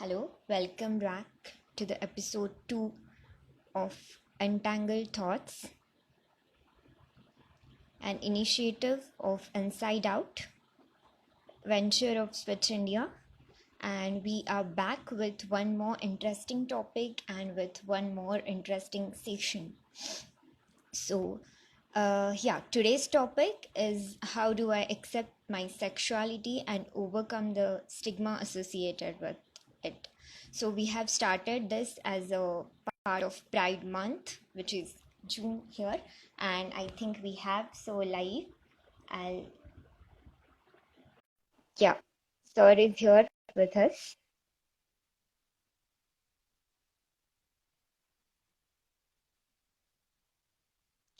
Hello, welcome back to the episode 2 of Untangled Thoughts, an initiative of Inside Out, venture of Switch India. And we are back with one more interesting topic and with one more interesting session. So, today's topic is how do I accept my sexuality and overcome the stigma associated with it. So, we have started this as a part of Pride Month, which is June here, and I think we have so live. I'll, yeah, Sir is here with us.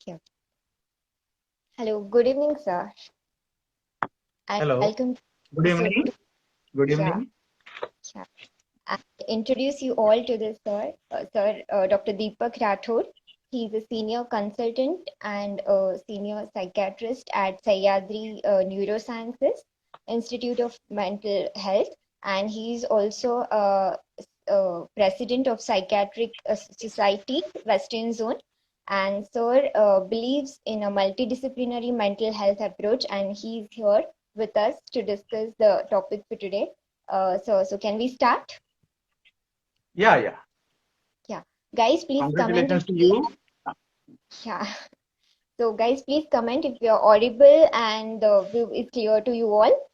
Yeah. Hello, good evening, sir, and Hello. welcome to Good episode evening. 2. Good Yeah, evening. yeah. I introduce you all to this Dr. Deepak Rathod. He's a senior consultant and a senior psychiatrist at Sahyadri Neurosciences Institute of Mental Health, and he's also president of Psychiatric Society Western Zone. And Sir believes in a multidisciplinary mental health approach, and he's here with us to discuss the topic for today. So can we start? Yeah. Yeah. Guys, please comment if Congratulations to you. yeah. So guys, please comment if you're audible and the view is clear to you all.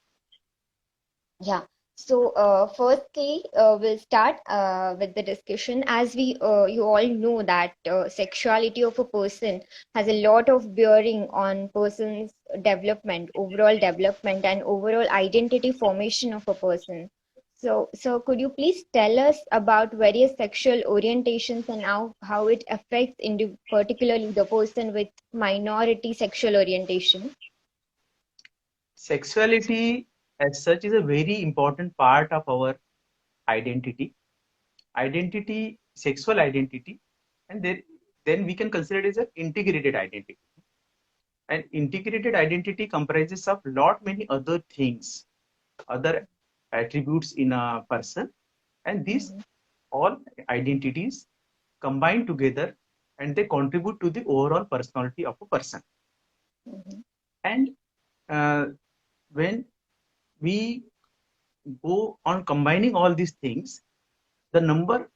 Yeah. So firstly, we'll start with the discussion. As you all know that sexuality of a person has a lot of bearing on person's development, overall development, and overall identity formation of a person. So could you please tell us about various sexual orientations and how it affects particularly the person with minority sexual orientation? Sexuality as such is a very important part of our identity. Sexual identity, and then we can consider it as an integrated identity. And integrated identity comprises of lot many other things, other attributes in a person, and these Mhm, all identities combine together and they contribute to the overall personality of a person. mhm, And uh, when we go on combining all these things, the number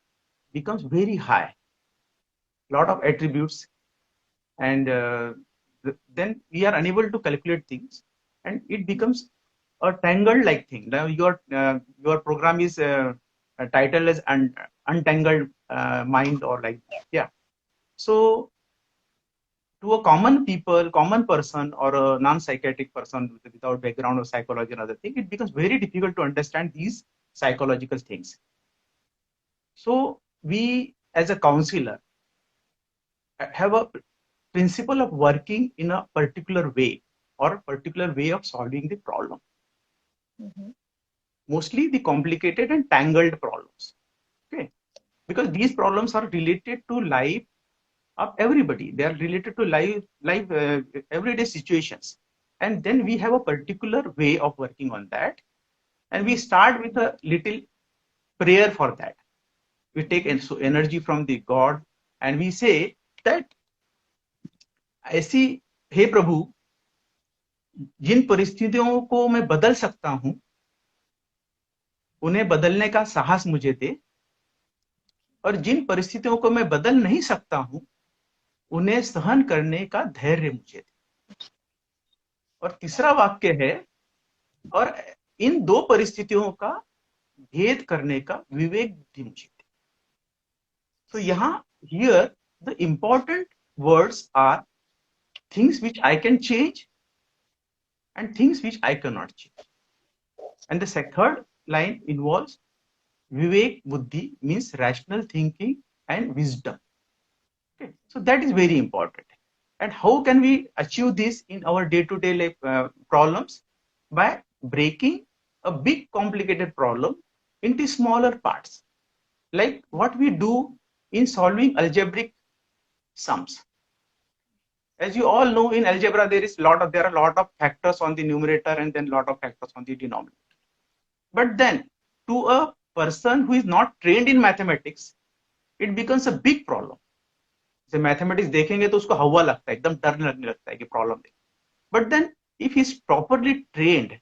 becomes very high, lot of attributes, and then we are unable to calculate things, and it becomes a tangled like thing. Now your program is titled as untangled mind or like that. Yeah. So to a common person or a non-psychiatric person without background of psychology and other thing, it becomes very difficult to understand these psychological things. So we, as a counselor, have a principle of working in a particular way or a particular way of solving the problem. mhm, Mostly the complicated and tangled problems. Okay, because these problems are related to life of everybody. They are related to life everyday situations, and then we have a particular way of working on that, and we mhm, start with a little prayer for that. We take mhm, energy from the God, and we say that ऐसी हे प्रभु, जिन परिस्थितियों को मैं बदल सकता हूं उन्हें बदलने का साहस मुझे दे, और जिन परिस्थितियों को मैं बदल नहीं सकता हूं उन्हें सहन करने का धैर्य मुझे दे। और तीसरा वाक्य है, और इन दो परिस्थितियों का भेद करने का विवेक बुद्धि मुझे दे। तो यहाँ here the important words are things which I can change and things which I cannot change. And the third line involves Vivek Buddhi, means rational thinking and wisdom. Okay, so that is very important. And how can we achieve this in our day-to-day life problems? By breaking a big complicated problem into smaller parts, like what we do in solving algebraic sums. As you all know, in algebra there are a lot of factors on the numerator and then a lot of factors on the denominator. But then to a person who is not trained in mathematics, it becomes a big problem. जैसे mathematics देखेंगे तो उसको हवा लगता है, एकदम डर लगने लगता है कि प्रॉब्लम देख. But then if he is properly trained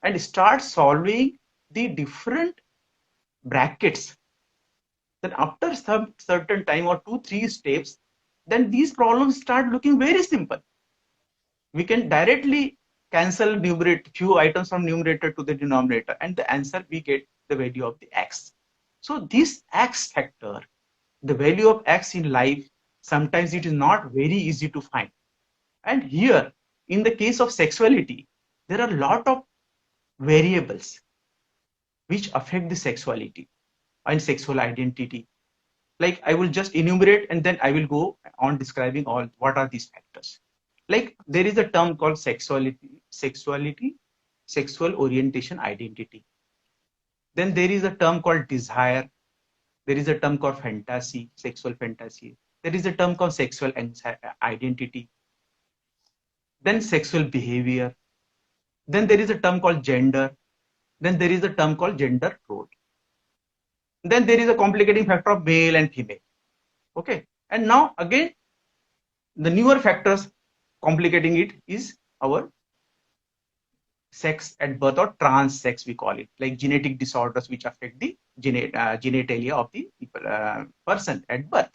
and start solving the different brackets, then after some certain time or 2-3 steps, then these problems start looking very simple. We can directly cancel numerator, few items from numerator to the denominator, and the answer we get the value of the x. So this x factor, the value of x in life, sometimes it is not very easy to find. And here, in the case of sexuality, there are a lot of variables which affect the sexuality and sexual identity. Like I will just enumerate and then I will go on describing all what are these factors. Like there is a term called sexuality, sexual orientation identity. Then there is a term called desire. There is a term called fantasy, sexual fantasy. There is a term called sexual identity. Then sexual behavior. Then there is a term called gender. Then there is a term called gender role. Then there is a complicating factor of male and female. Okay. And now again, the newer factors complicating it is our sex at birth, or trans sex we call it, like genetic disorders which affect the genitalia of the person at birth.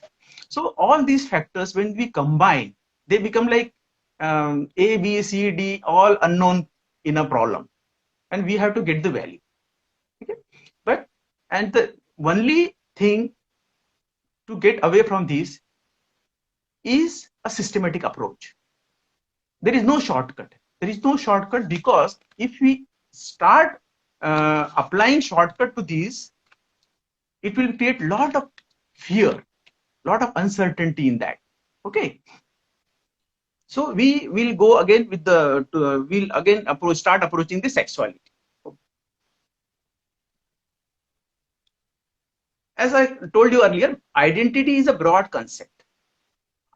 So all these factors, when we combine, they become like A, B, C, D, all unknown in a problem, and we have to get the value. Okay. But and the only thing to get away from this is a systematic approach. There is no shortcut. There is no shortcut, because if we start applying shortcut to these, it will create a lot of fear, lot of uncertainty in that. Okay. So we will go again with the, we'll again start approaching the sexuality. As I told you earlier, identity is a broad concept.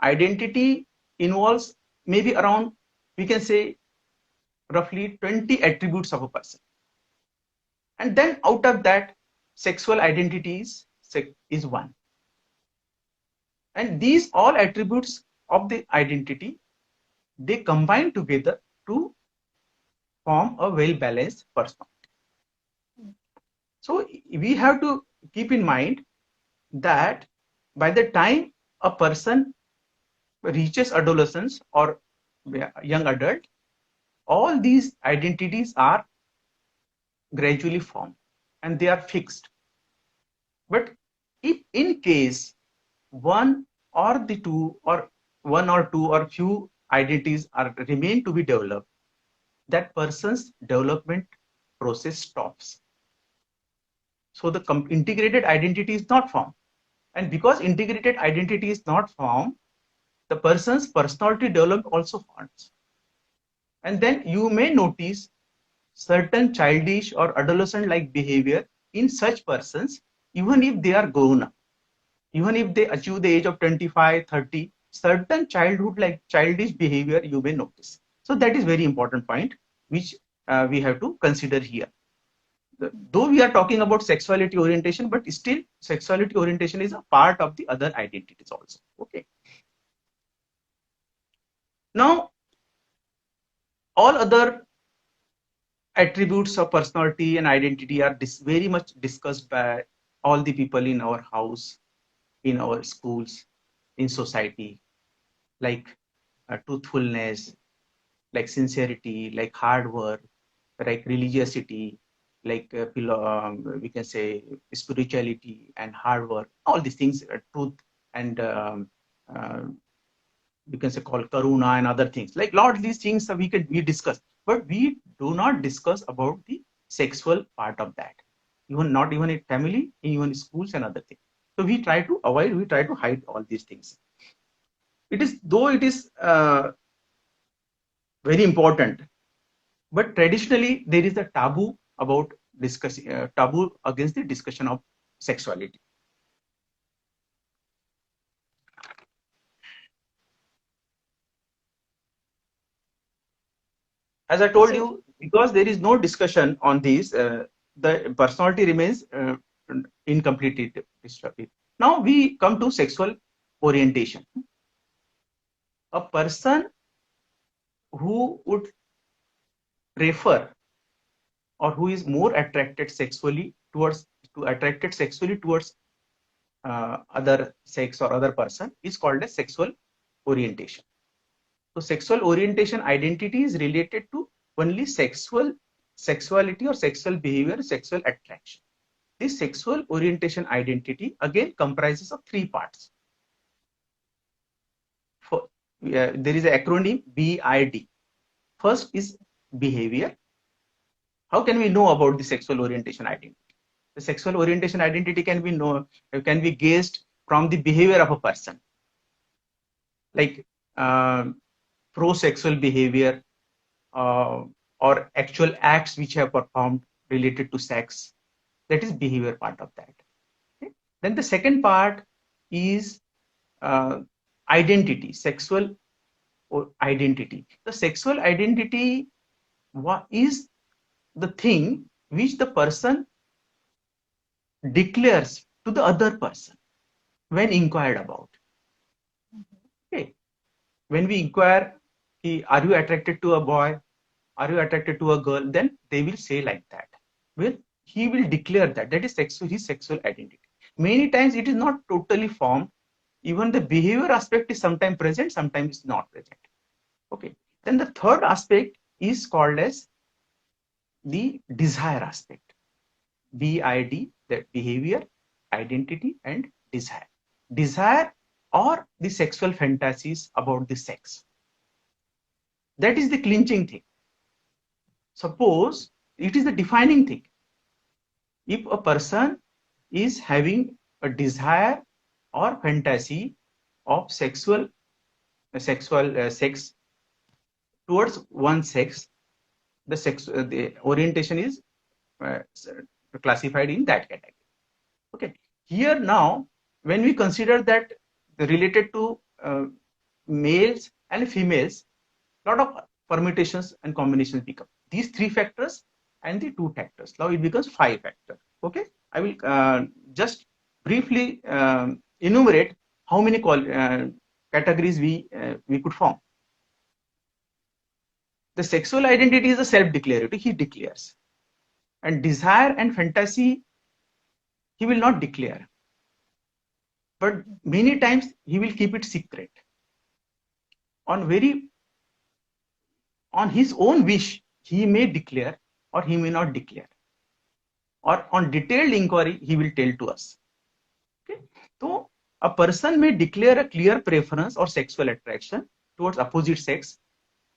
Identity involves maybe around, we can say, roughly 20 attributes of a person. And then out of that, sexual identity is one. And these all attributes of the identity, they combine together to form a well-balanced personality. So we have to keep in mind that by the time a person reaches adolescence or young adult, all these identities are gradually formed and they are fixed. But if in case one or two or few identities remain to be developed, that person's development process stops. So the integrated identity is not formed. And because integrated identity is not formed, the person's personality development also forms. And then you may notice certain childish or adolescent-like behavior in such persons, even if they are grown up. Even if they achieve the age of 25, 30, certain childish behavior you may notice. So that is very important point, which we have to consider here. Though we are talking about sexuality orientation, but still sexuality orientation is a part of the other identities also. Okay. Now, all other attributes of personality and identity are very much discussed by all the people in our house, in our schools, in society, like truthfulness, like sincerity, like hard work, like religiosity, like we can say spirituality and hard work, all these things, truth and we can say called karuna and other things. Like a lot of these things we discuss, but we do not discuss about the sexual part of that. Not even in family, even in schools and other things. So we try to avoid, we try to hide all these things. It is very important, but traditionally there is a taboo about discussing, taboo against the discussion of sexuality. As I told you, because there is no discussion on these, the personality remains incomplete dystrophy. Now we come to sexual orientation. A person who would prefer or who is more attracted sexually towards other sex or other person is called as sexual orientation. So sexual orientation identity is related to only sexuality or sexual behavior, sexual attraction. This sexual orientation identity again comprises of three parts. There is an acronym BID. First is behavior. How can we know about the sexual orientation identity? The sexual orientation identity can be gauged from the behavior of a person, like pro-sexual behavior or actual acts which have performed related to sex. That is behavior part of that. Okay? Then the second part is identity, sexual identity. The sexual identity is the thing which the person declares to the other person when inquired about. Okay. When we inquire, are you attracted to a boy? Are you attracted to a girl? Then they will say like that. Well, he will declare that. That is his sexual identity. Many times it is not totally formed. Even the behavior aspect is sometimes present, sometimes not present. Okay. Then the third aspect is called as the desire aspect. BID, that behavior, identity, and desire. Desire or the sexual fantasies about the sex. That is the clinching thing. Suppose it is the defining thing. If a person is having a desire or fantasy of sexual sex towards one sex, the orientation is classified in that category. Okay. Here now, when we consider that related to males and females, lot of permutations and combinations become. These three factors and the two factors. Now it becomes 5 factors. Okay. I will just briefly enumerate how many categories we could form. The sexual identity is a self-declarative. He declares. And desire and fantasy, he will not declare. But many times he will keep it secret. On his own wish, he may declare or he may not declare. Or on detailed inquiry, he will tell to us. Okay? So a person may declare a clear preference or sexual attraction towards opposite sex.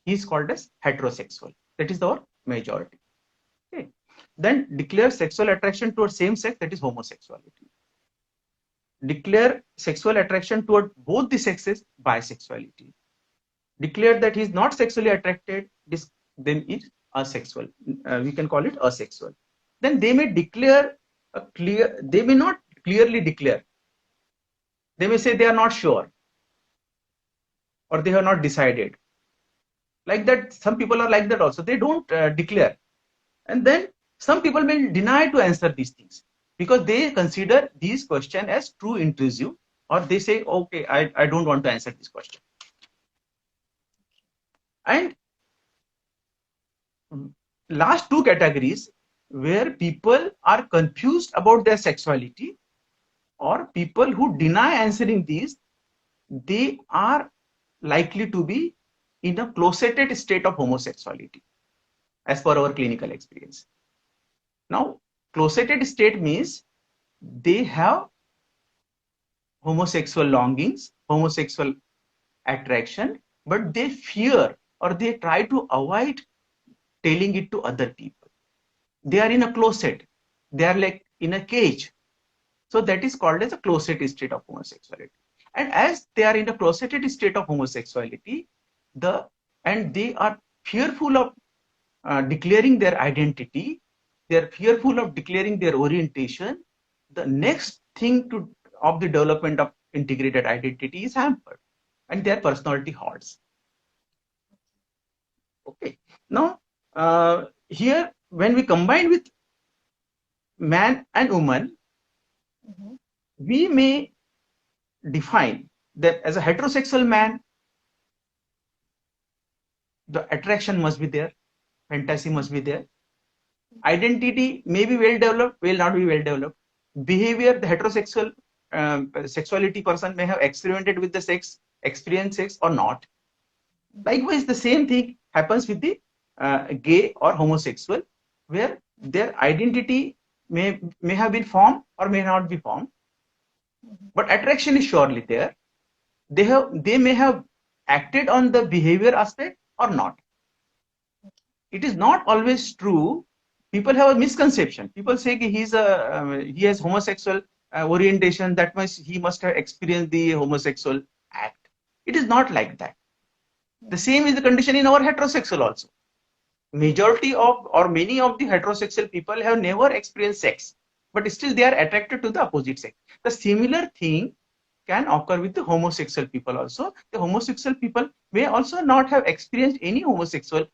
He is called as heterosexual. That is our majority. Okay. Then declare sexual attraction towards same sex, that is homosexuality. Declare sexual attraction toward both the sexes, bisexuality. Declare that he is not sexually attracted, then is asexual. We can call it asexual. Then they may declare they may not clearly declare. They may say they are not sure or they have not decided. Like that, some people are like that also. They don't declare. And then some people may deny to answer these things because they consider these questions as too intrusive, or they say, okay, I don't want to answer this question. And last two categories where people are confused about their sexuality or people who deny answering these, they are likely to be in a closeted state of homosexuality as per our clinical experience. Now, closeted state means they have homosexual longings, homosexual attraction, but they fear or they try to avoid telling it to other people. They are in a closet. They are like in a cage. So that is called as a closeted state of homosexuality. And as they are in a closeted state of homosexuality, and they are fearful of declaring their identity, they are fearful of declaring their orientation, the next thing of the development of integrated identity is hampered and their personality halts. Okay. Now, here when we combine with man and woman, Mhm. We may define that as a heterosexual man, the attraction must be there, fantasy must be there. Identity may be well developed, will not be well developed. Behavior, the heterosexual sexuality person may have experimented with the sex, experienced sex or not. Likewise, the same thing happens with the gay or homosexual, where their identity may have been formed or may not be formed, but attraction is surely there. They may have acted on the behavior aspect or not. It is not always true. People have a misconception. People say he has homosexual orientation, that much he must have experienced the homosexual act. It is not like that. The same is the condition in our heterosexual also. Majority of or many of the heterosexual people have never experienced sex, but still they are attracted to the opposite sex. The similar thing can occur with the homosexual people also. The homosexual people may also not have experienced any homosexual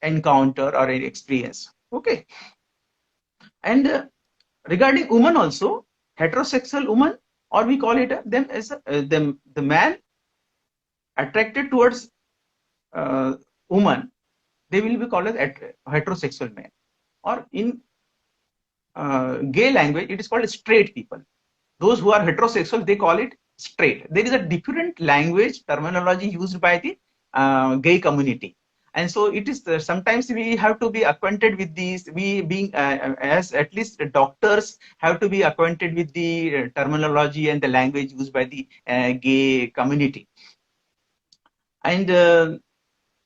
encounter or any experience. Okay. And regarding women also, heterosexual woman, or we call it them as the man attracted towards woman, they will be called as heterosexual men. Or in gay language, it is called straight people. Those who are heterosexual, they call it straight. There is a different language terminology used by the gay community. And so it is sometimes we have to be acquainted with these. We being as at least doctors have to be acquainted with the terminology and the language used by the gay community. And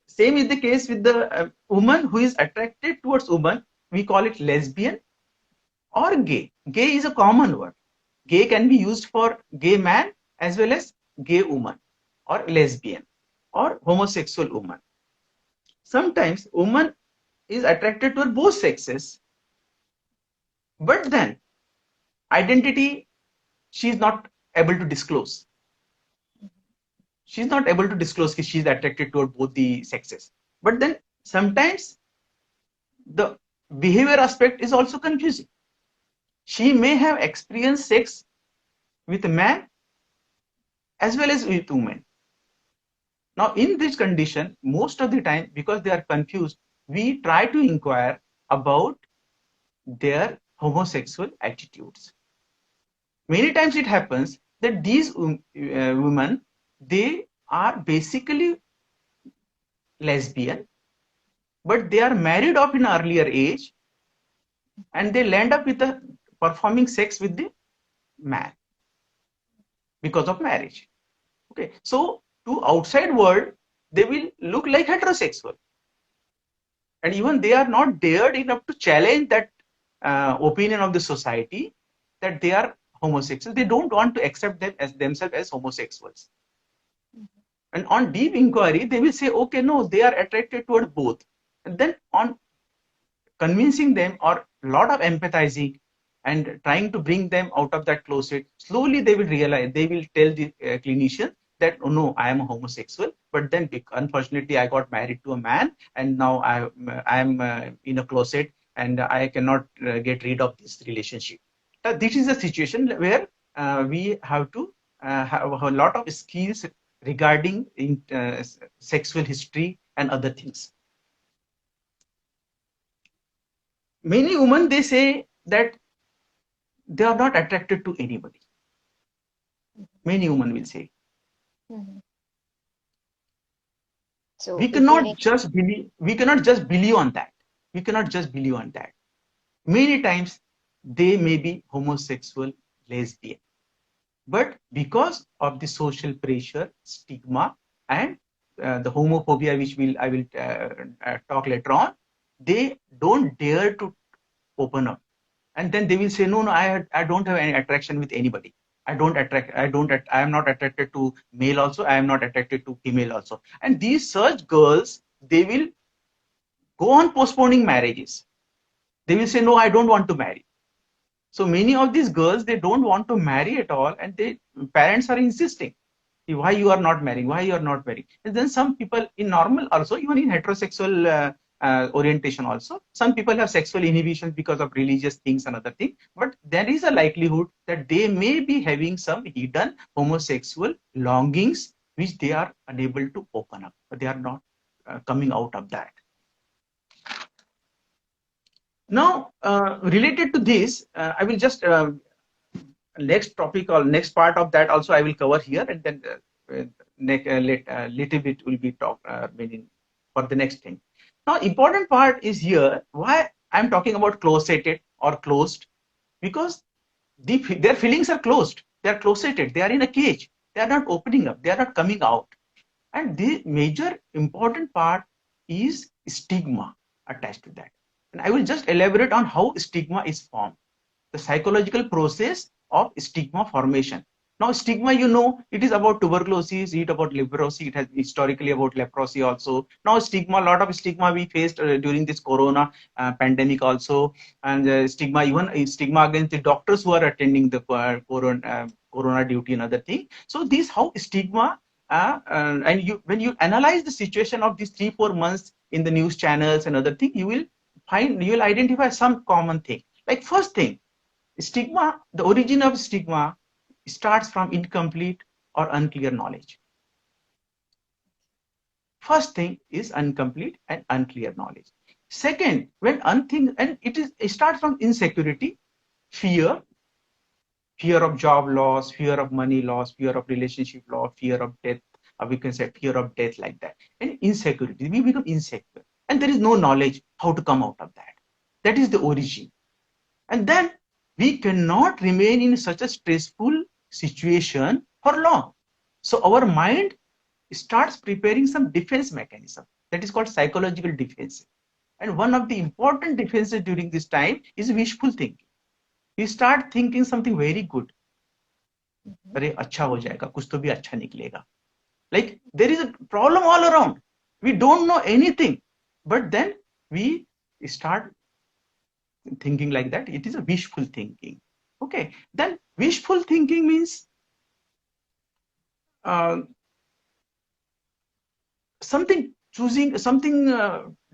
same is the case with the woman who is attracted towards woman. We call it lesbian or gay. Gay is a common word. Gay can be used for gay man as well as gay woman or lesbian or homosexual woman. Sometimes woman is attracted to both sexes, but then identity she is not able to disclose. She's not able to disclose that she's attracted toward both the sexes. But then sometimes the behavior aspect is also confusing. She may have experienced sex with a man as well as with women. Now, in this condition, most of the time, because they are confused, we try to inquire about their homosexual attitudes. Many times it happens that these women, they are basically lesbian, but they are married off in an earlier age, and they land up with performing sex with the man because of marriage. Okay, so to outside world, they will look like heterosexual, and even they are not dared enough to challenge that opinion of the society that they are homosexual. They don't want to accept them as themselves as homosexuals. And on deep inquiry, they will say, okay, no, they are attracted toward both. And then on convincing them or a lot of empathizing and trying to bring them out of that closet, slowly they will realize, they will tell the clinician that, oh no, I am a homosexual, but then unfortunately I got married to a man and now I am in a closet and I cannot get rid of this relationship. This is a situation where we have to have a lot of skills regarding sexual history and other things. Many women, they say that they are not attracted to anybody. Many women will say. Mhm. So We is there cannot any? just believe. We cannot just believe on that. We cannot just believe on that. Many times they may be homosexual, lesbian, but because of the social pressure, stigma, and the homophobia, which I will talk later on, they don't dare to open up, and then they will say, no, I don't have any attraction with anybody. I am not attracted to male also. I am not attracted to female also. And these such girls, they will go on postponing marriages. They will say, no, I don't want to marry. So many of these girls, they don't want to marry at all, and parents are insisting, why you are not marrying, why you are not marrying. And then some people in normal also, even in heterosexual orientation also. Some people have sexual inhibitions because of religious things and other things, but there is a likelihood that they may be having some hidden homosexual longings which they are unable to open up, but they are not coming out of that. Now, related to this, I will just next topic or next part of that also I will cover here, and then little bit will be talk meaning for the next thing. Now, important part is here why I'm talking about closeted or closed, because their feelings are closed. They are closeted. They are in a cage. They are not opening up. They are not coming out. And the major important part is stigma attached to that. And I will just elaborate on how stigma is formed, the psychological process of stigma formation. Now, stigma, it is about tuberculosis, it about leprosy, it has historically about leprosy also. Now, stigma, a lot of stigma we faced during this corona pandemic also, and stigma, even stigma against the doctors who are attending the corona duty and other thing. So, this how stigma, and when you analyze the situation of these 3-4 months in the news channels and other thing, you will identify some common thing. Like first thing, stigma, the origin of stigma starts from incomplete or unclear knowledge. First thing is incomplete and unclear knowledge. Second, when it starts from insecurity, fear of job loss, fear of money loss, fear of relationship loss, fear of death, or we can say fear of death, like that. And insecurity, we become insecure. And there is no knowledge how to come out of that. That is the origin. And then we cannot remain in such a stressful situation for long. So our mind starts preparing some defense mechanism that is called psychological defense. And one of the important defenses during this time is wishful thinking. We start thinking something very good. अरे अच्छा हो जाएगा, कुछ तो भी अच्छा निकलेगा. Like there is a problem all around. We don't know anything, but then we start thinking like that. It is a wishful thinking. Okay, then wishful thinking means something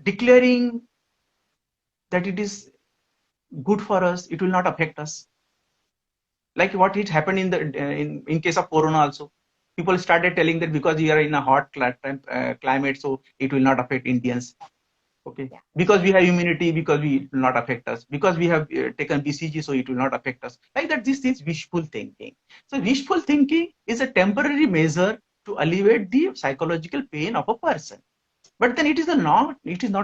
declaring that it is good for us, it will not affect us. Like what it happened in case of corona also. People started telling that because we are in a hot climate, so it will not affect Indians. Okay, yeah. Because we have immunity, because it will not affect us. Because we have taken BCG, so it will not affect us. Like that, this is wishful thinking. So wishful thinking is a temporary measure to alleviate the psychological pain of a person. But then it is not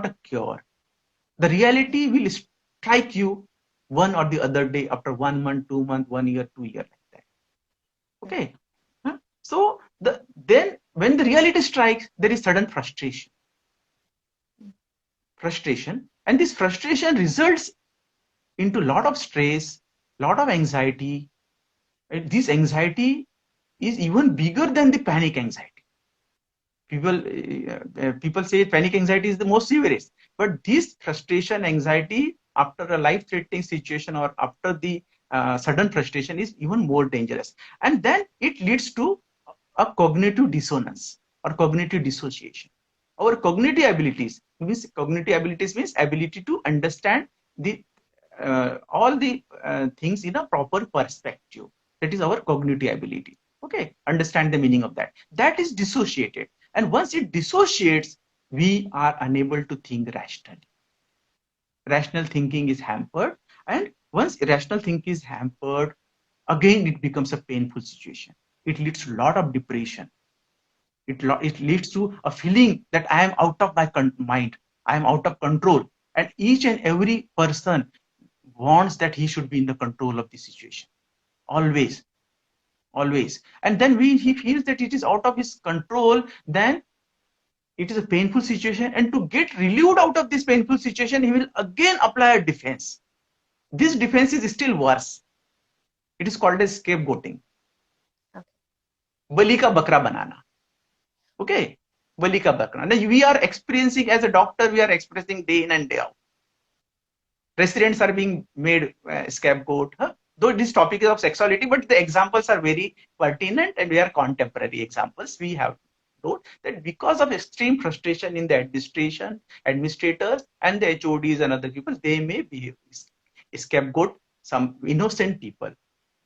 a cure. The reality will strike you one or the other day after 1 month, 2 months, 1 year, 2 years, like that. Okay. So then when the reality strikes, there is sudden frustration, and this frustration results into a lot of stress, lot of anxiety. And this anxiety is even bigger than the panic anxiety. People say panic anxiety is the most severest, but this frustration, anxiety after a life-threatening situation or after the sudden frustration is even more dangerous, and then it leads to a cognitive dissonance or cognitive dissociation. Our cognitive abilities means ability to understand all the things in a proper perspective. That is our cognitive ability. Okay, understand the meaning of that. That is dissociated, and once it dissociates, we are unable to think rationally. Rational thinking is hampered, and once irrational thinking is hampered, again it becomes a painful situation. It leads to a lot of depression. It leads to a feeling that I am out of my mind, I am out of control, and each and every person wants that he should be in the control of the situation, always. And then he feels that it is out of his control, then it is a painful situation, and to get relieved out of this painful situation, he will again apply a defense. This defense is still worse. It is called as scapegoating. बलि का बकरा बनाना. Okay, बलि का बकरा. Now we are experiencing, as a doctor, we are experiencing day in and day out. Residents are being made scapegoat. Though this topic is of sexuality, but the examples are very pertinent and we are contemporary examples. We have wrote that because of extreme frustration in the administrators and the HODs and other people, they may be scapegoat some innocent people.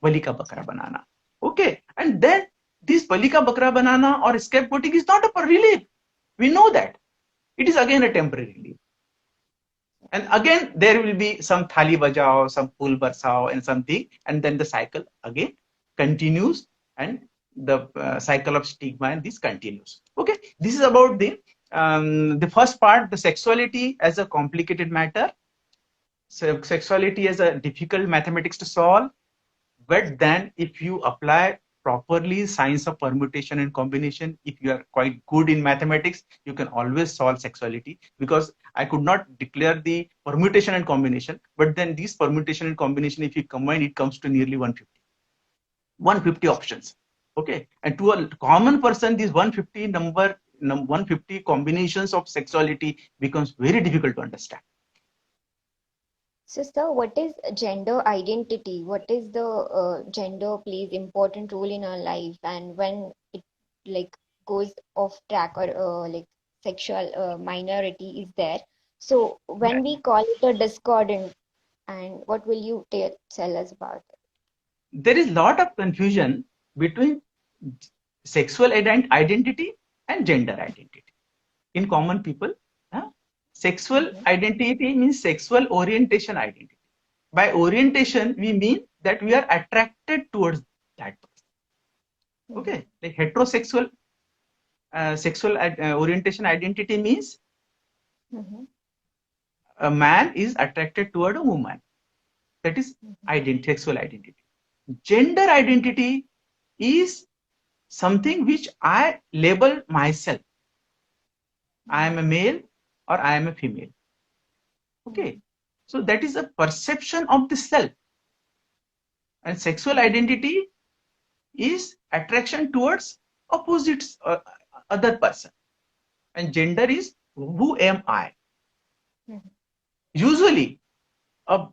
बलि का बकरा बनाना. Okay, and then this bali ka bakra banana or scapegoating is not a relief. We know that. It is again a temporary relief. And again, there will be some thali bajao, some phool barsao and something, and then the cycle again continues, and the cycle of stigma and this continues. Okay, this is about the first part, the sexuality as a complicated matter. So sexuality as a difficult mathematics to solve. But then if you apply properly science of permutation and combination, if you are quite good in mathematics, you can always solve sexuality, because I could not declare the permutation and combination, but then these permutation and combination, if you combine, it comes to nearly 150 options. Okay, and to a common person, these 150 combinations of sexuality becomes very difficult to understand. So, sir, what is gender identity? What is the gender plays important role in our life, and when it like goes off track, or like sexual minority is there? So, when we call it a discordant, and what will you tell us about it? There is a lot of confusion between sexual identity and gender identity in common people. Sexual identity means sexual orientation identity. By orientation, we mean that we are attracted towards that person. Okay, like heterosexual sexual orientation identity means a man is attracted toward a woman. That is sexual identity. Gender identity is something which I label myself. I am a male or I am a female. Okay, so that is a perception of the self. And sexual identity is attraction towards opposites or other person. And gender is who am I? Usually, a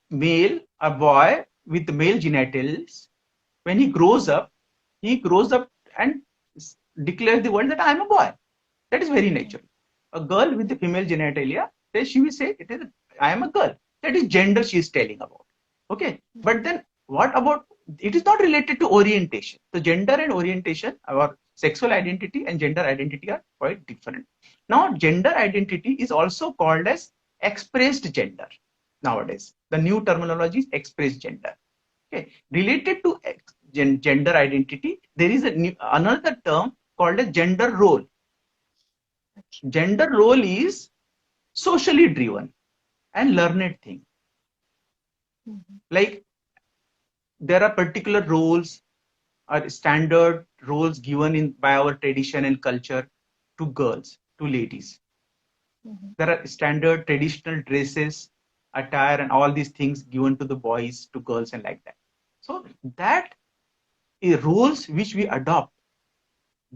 male, a boy with male genitals, when he grows up and declares the world that I am a boy. That is very natural. A girl with the female genitalia, she will say, I am a girl. That is gender she is telling about. Okay, but then what about, it is not related to orientation. So gender and orientation, or sexual identity and gender identity, are quite different. Now, gender identity is also called as expressed gender nowadays. The new terminology is expressed gender. Okay, related to gender identity, there is another term called a gender role. Gender role is socially driven and learned thing. Like there are particular roles or standard roles given by our tradition and culture to girls, to ladies. There are standard traditional dresses, attire, and all these things given to the boys, to girls, and like that. So that is roles which we adopt.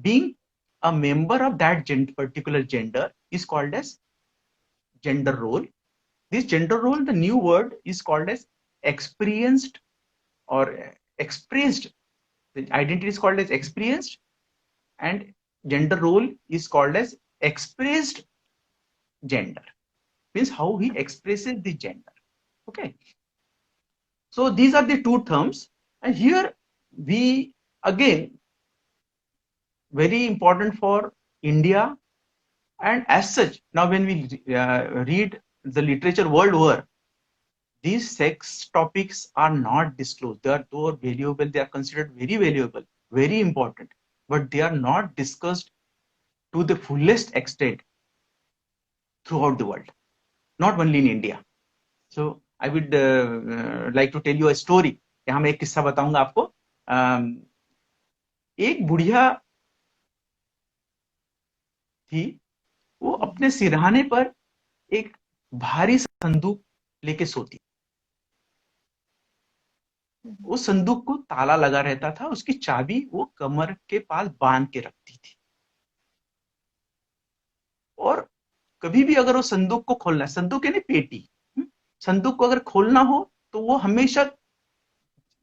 Being a member of that particular gender is called as gender role. This gender role, the new word is called as experienced or expressed. The identity is called as experienced, and gender role is called as expressed gender. Means how he expresses the gender. Okay. So these are the two terms, and here we again, very important for India, and as such, now when we read the literature world over, these sex topics are not disclosed. They are so valuable, they are considered very valuable, very important, but they are not discussed to the fullest extent throughout the world, not only in India. So I would like to tell you a story. यहाँ मैं एक किस्सा बताऊंगा आपको. एक बुढ़िया थी, वो अपने सिरहाने पर एक भारी संदूक लेके सोती. उस संदूक को ताला लगा रहता था, उसकी चाबी वो कमर के पास बांध के रखती थी, और कभी भी अगर वो संदूक को खोलना, संदूक यानी पेटी, संदूक को अगर खोलना हो तो वो हमेशा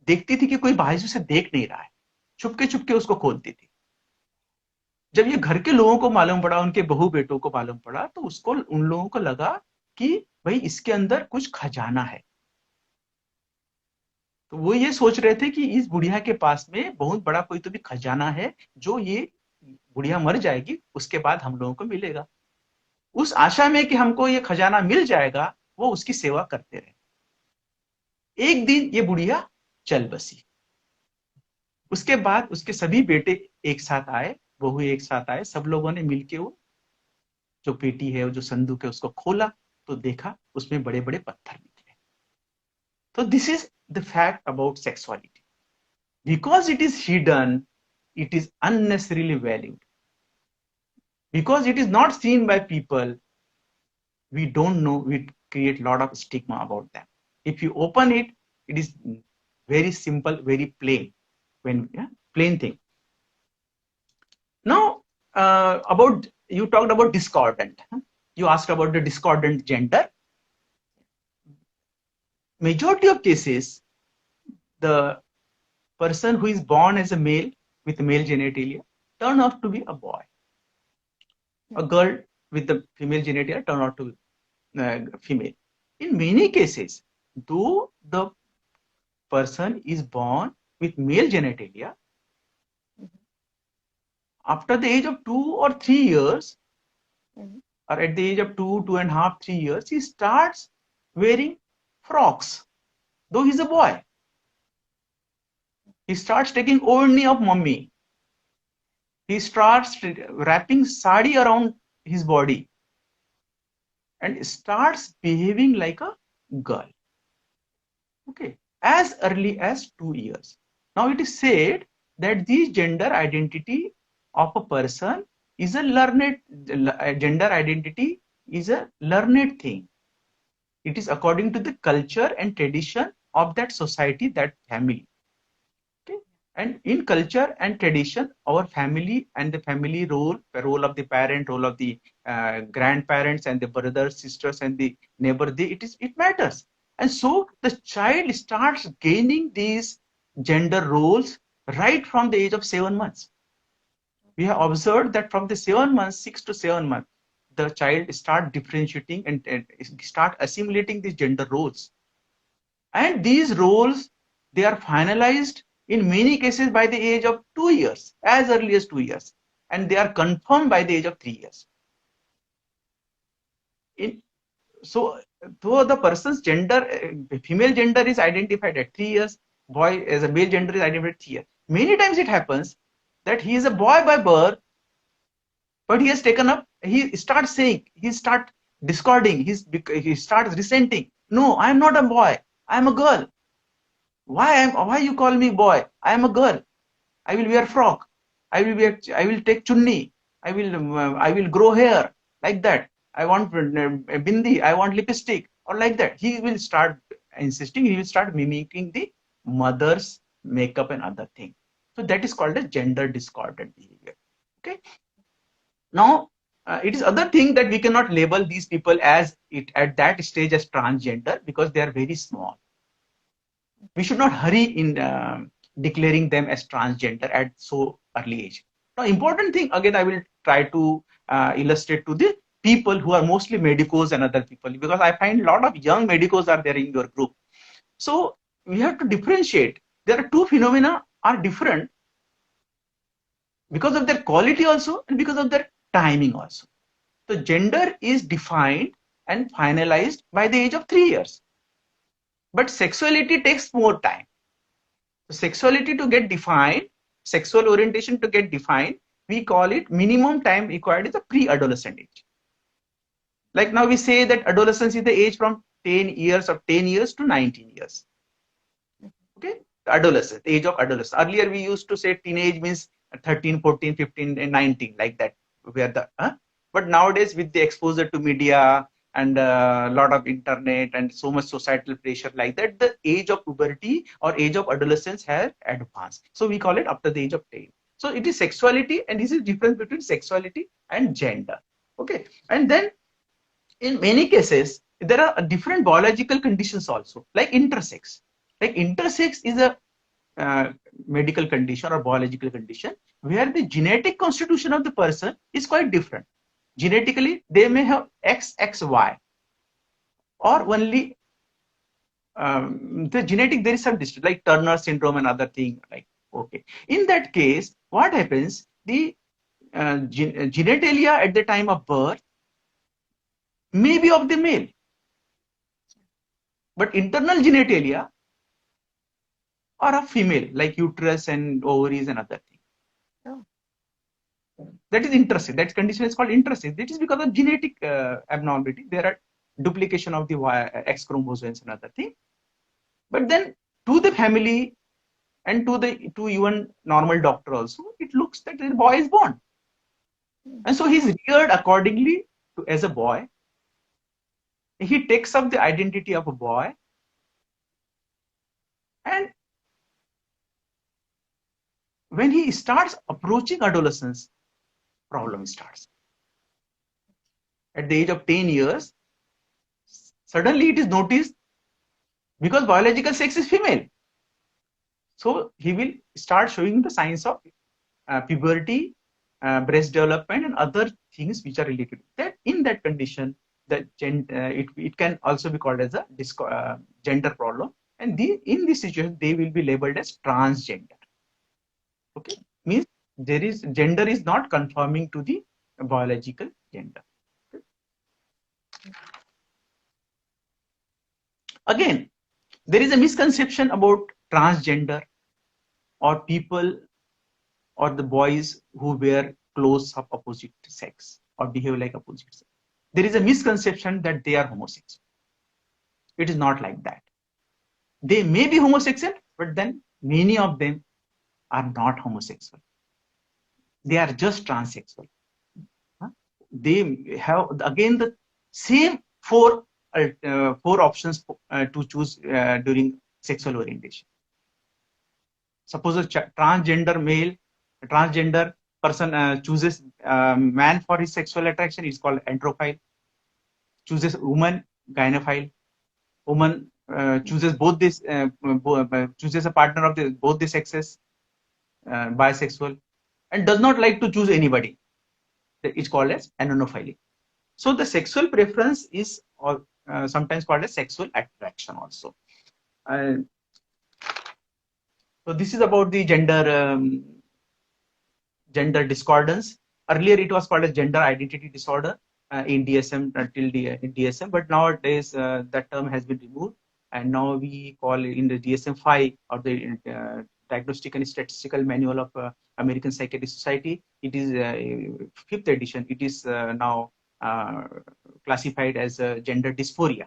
देखती थी कि कोई बाहर से उसे देख नहीं रहा है, छुपके छुपके उसको खोलती थी. जब ये घर के लोगों को मालूम पड़ा, उनके बहू बेटों को मालूम पड़ा, तो उसको उन लोगों को लगा कि भाई इसके अंदर कुछ खजाना है। तो वो ये सोच रहे थे कि इस बुढ़िया के पास में बहुत बड़ा कोई तो भी खजाना है, जो ये बुढ़िया मर जाएगी उसके बाद हम लोगों को मिलेगा। उस आशा में कि हमको ये खजाना मिल जाएगा, वो उसकी सेवा करते रहे। एक दिन ये बुढ़िया चल बसी। उसके बाद उसके सभी बेटे एक साथ आए, बहू एक साथ आए, सब लोगों ने मिलके वो जो पेटी है, वो जो संदूक है, उसको खोला तो देखा उसमें बड़े बड़े पत्थर निकले। तो this is the fact about sexuality. Because it is hidden, it is unnecessarily valued. Because it is not seen by people, we don't know, we create a lot of stigma about them. If you open it, it is very simple, very plain, plain thing. Now, about, you talked about discordant. You asked about the discordant gender. Majority of cases, the person who is born as a male with male genitalia turn out to be a boy. A girl with the female genitalia turn out to be female. In many cases, though the person is born with male genitalia, after the age of 2 or 3 years, or at the age of 2.5, 3 years, he starts wearing frocks, though he's a boy. He starts taking oldney of mummy. He starts wrapping sari around his body and starts behaving like a girl. Okay, as early as 2 years. Now it is said that the gender identity of a person is a learned, gender identity is a learned thing. It is according to the culture and tradition of that society, that family. Okay, and in culture and tradition, our family and the family role, the role of the parent, role of the grandparents and the brothers, sisters, and the neighbor, it matters. And so the child starts gaining these gender roles right from the age of 7 months. We have observed that from the 7 months, 6 to 7 months, the child start differentiating and start assimilating these gender roles. And these roles, they are finalized in many cases by the age of 2 years, as early as 2 years, and they are confirmed by the age of 3 years. So, though the person's gender, female gender is identified at 3 years, boy as a male gender is identified at 3 years. Many times it happens that he is a boy by birth, but he has taken up, he starts saying, he starts discording, he starts resenting. No, I am not a boy, I am a girl. Why you call me boy? I am a girl. I will wear frock. I will take chunni. I will grow hair like that. I want bindi. I want lipstick, or like that. He will start insisting. He will start mimicking the mother's makeup and other thing. So that is called a gender discordant behavior. Okay. Now, it is other thing that we cannot label these people as at that stage as transgender because they are very small. We should not hurry in declaring them as transgender at so early age. Now, important thing, again, I will try to illustrate to the people who are mostly medicos and other people, because I find a lot of young medicos are there in your group. So we have to differentiate. There are two phenomena are different because of their quality also and because of their timing also. So gender is defined and finalized by the age of 3 years. But sexuality takes more time. So sexuality to get defined, sexual orientation to get defined, we call it minimum time required is the pre-adolescent age. Like now we say that adolescence is the age from 10 years or 10 years to 19 years. Okay, adolescence, age of adolescence. Earlier we used to say teenage means 13, 14, 15, and 19, like that. But nowadays with the exposure to media and a lot of internet and so much societal pressure like that, the age of puberty or age of adolescence has advanced. So we call it after the age of 10. So it is sexuality, and this is difference between sexuality and gender. Okay, and then in many cases there are different biological conditions also, like intersex. Like intersex is a medical condition or biological condition where the genetic constitution of the person is quite different. Genetically, they may have XXY, or only the genetic, there is some distance, like Turner syndrome and other thing. Like, okay, in that case, what happens? The genitalia at the time of birth may be of the male, but internal genitalia are of female, like uterus and ovaries and other things. Oh. That is interesting. That condition is called interesting. That is because of genetic abnormality. There are duplication of the X chromosomes and other thing. But then to the family and to even normal doctor also, it looks that the boy is born. And so he's reared accordingly as a boy. He takes up the identity of a boy, and when he starts approaching adolescence, problem starts. At the age of 10 years, suddenly it is noticed, because biological sex is female. So he will start showing the signs of puberty, breast development, and other things which are related to that. In that condition, it can also be called as a gender problem. And in this situation, they will be labeled as transgender. Okay, means gender is not conforming to the biological gender. Okay. Again, there is a misconception about transgender or people or the boys who wear clothes of opposite sex or behave like opposite sex. There is a misconception that they are homosexual. It is not like that. They may be homosexual, but then many of them are not homosexual. They are just transsexual. They have again the same four options to choose during sexual orientation. Suppose a transgender person chooses man for his sexual attraction, is called androphile. Chooses woman, gynophile. Woman chooses chooses a partner of both the sexes, bisexual, and does not like to choose anybody. It's called as anonophily. So the sexual preference is sometimes called as sexual attraction also. So this is about the gender discordance. Earlier it was called as gender identity disorder in DSM in DSM, but nowadays that term has been removed, and now we call it in the DSM-5 or the Diagnostic and Statistical Manual of American Psychiatric Society. It is 5th edition. It is now classified as gender dysphoria.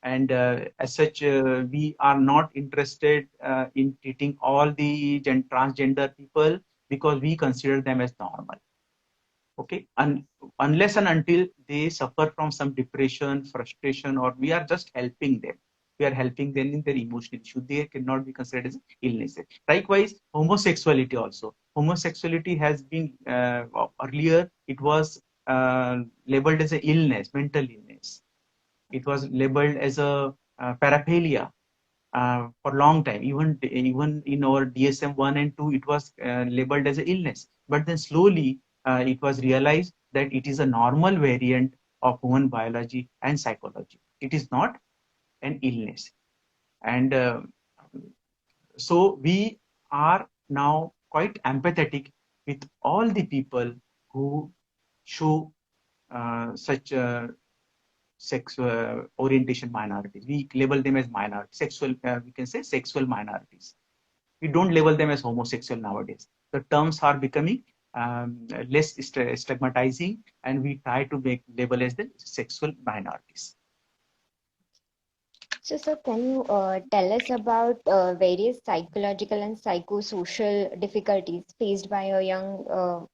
And as such, we are not interested in treating all the transgender people because we consider them as normal. Okay, unless and until they suffer from some depression, frustration, or we are just helping them. We are helping them in their emotional issue. They cannot be considered as illness. Likewise, homosexuality also. Homosexuality has been earlier. It was labeled as an illness, mental illness. It was labeled as a paraphilia for a long time. Even in our DSM-1 and 2, it was labeled as an illness. But then slowly it was realized that it is a normal variant of human biology and psychology. It is not an illness. And so we are now quite empathetic with all the people who show such sexual orientation minorities. We label them as minorities, we can say sexual minorities. We don't label them as homosexual nowadays. The terms are becoming less stigmatizing, and we try to label as the sexual minorities. So, sir, can you tell us about various psychological and psychosocial difficulties faced by a young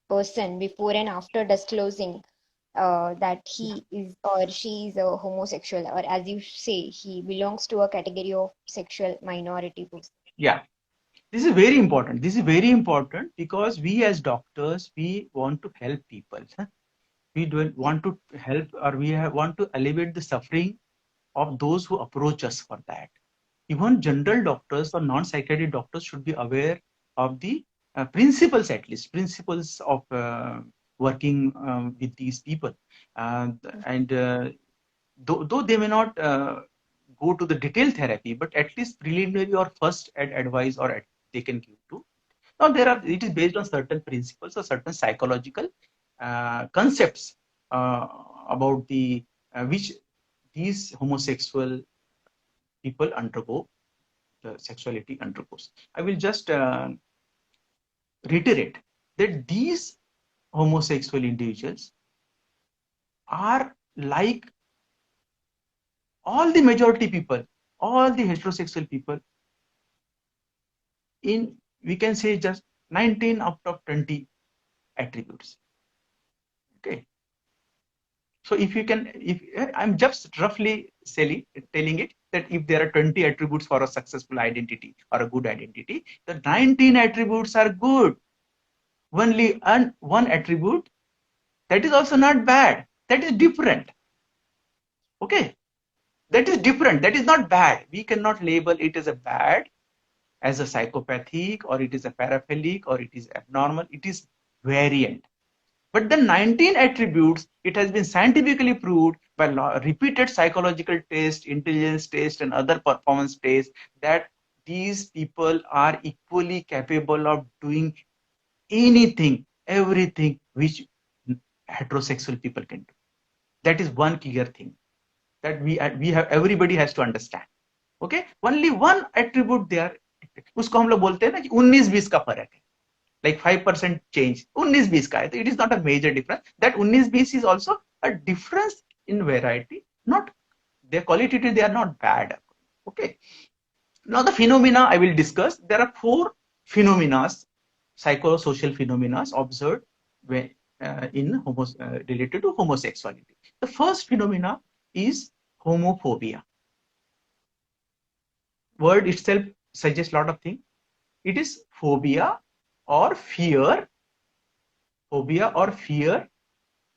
person before and after disclosing that he is or she is a homosexual, or as you say, he belongs to a category of sexual minority person? Yeah, this is very important. This is very important because we as doctors, we want to help people. We don't want to help, or want to alleviate the suffering of those who approach us for that. even general doctors or non-psychiatric doctors should be aware of the principles, at least principles of working with these people. And though they may not go to the detailed therapy, but at least preliminary or first advice or they can give to. Now it is based on certain principles or certain psychological concepts about the which these homosexual people undergo, the sexuality undergoes. I will just reiterate that these homosexual individuals are like all the majority people, all the heterosexual people, in, we can say, just 19 out of 20 attributes. Okay. So if you can, if I'm just roughly telling it that if there are 20 attributes for a successful identity or a good identity, the 19 attributes are good. Only one attribute, that is also not bad. That is different. Okay. That is different. That is not bad. We cannot label it as a bad, as a psychopathic, or it is a paraphilic, or it is abnormal. It is variant. But the 19 attributes, it has been scientifically proved by repeated psychological tests, intelligence tests, and other performance tests that these people are equally capable of doing anything, everything which heterosexual people can do. That is one clear thing that we have, everybody has to understand. Okay, only one attribute there, उसको हम लोग बोलते हैं ना कि 19-20 का फर्क है, like 5% change, 19-20 का है, it is not a major difference. That 19-20 is also a difference in variety, not their qualitative, they are not bad. Okay, now the phenomena I will discuss. There are 4 phenomena, psychosocial phenomena observed when, related to homosexuality. The first phenomena is homophobia. Word itself suggests a lot of things. It is phobia or fear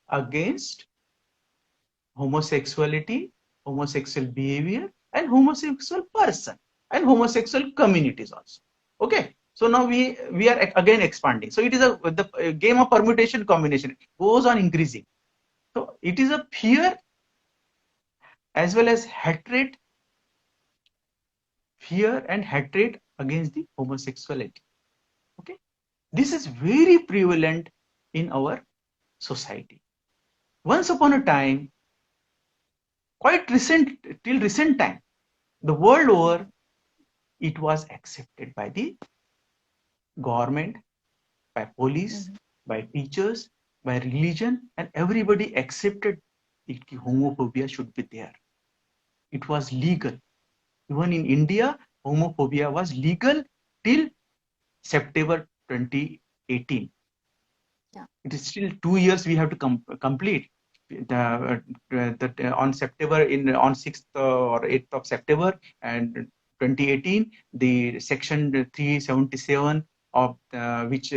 against homosexuality, homosexual behavior, and homosexual person, and homosexual communities also. Okay, so now we are again expanding. So it is the game of permutation combination, it goes on increasing. So it is a fear as well as hatred, fear and hatred against the homosexuality. Okay, this is very prevalent in our society. Once upon a time, till recent time, the world over, it was accepted by the government, by police, by teachers, by religion, and everybody accepted that homophobia should be there. It was legal. Even in India, homophobia was legal till September 2018. Yeah. It is still 2 years we have to complete. On 6th or 8th of September and 2018, the section 377 of which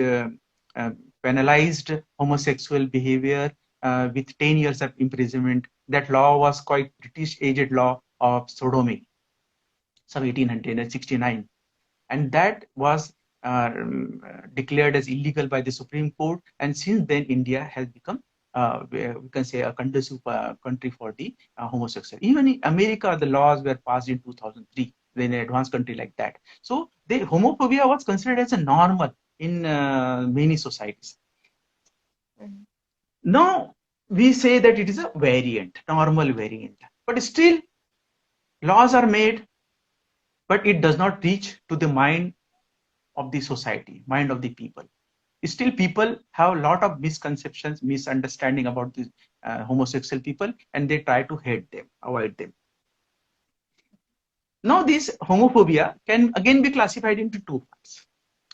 penalized homosexual behavior with 10 years of imprisonment. That law was quite British aged law of sodomy, some 1869, and that was declared as illegal by the Supreme Court. And since then, India has become, we can say, a conducive country for the homosexual. Even in America, the laws were passed in 2003, in an advanced country like that. So the homophobia was considered as a normal in many societies. Now we say that it is a variant, normal variant, but still laws are made, but it does not reach to the mind of the society, mind of the people. Still people have a lot of misconceptions, misunderstanding about the homosexual people, and they try to hate them, avoid them. Now this homophobia can again be classified into 2 parts: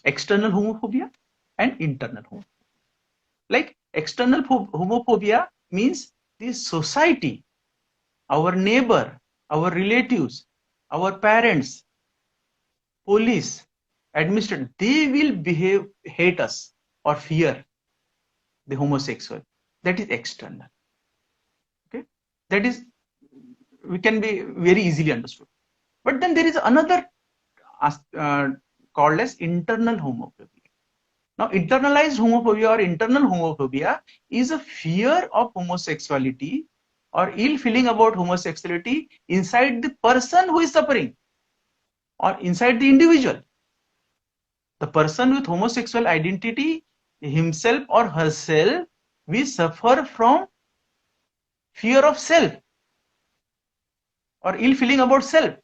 external homophobia and internal homophobia. Like external homophobia means the society, our neighbor, our relatives, our parents, police, administrator, they will hate us or fear the homosexual. That is external. Okay, that is, we can be very easily understood. But then there is another called as internal homophobia. Now, internalized homophobia or internal homophobia is a fear of homosexuality or ill feeling about homosexuality inside the person who is suffering or inside the individual. The person with homosexual identity, himself or herself, will suffer from fear of self or ill feeling about self.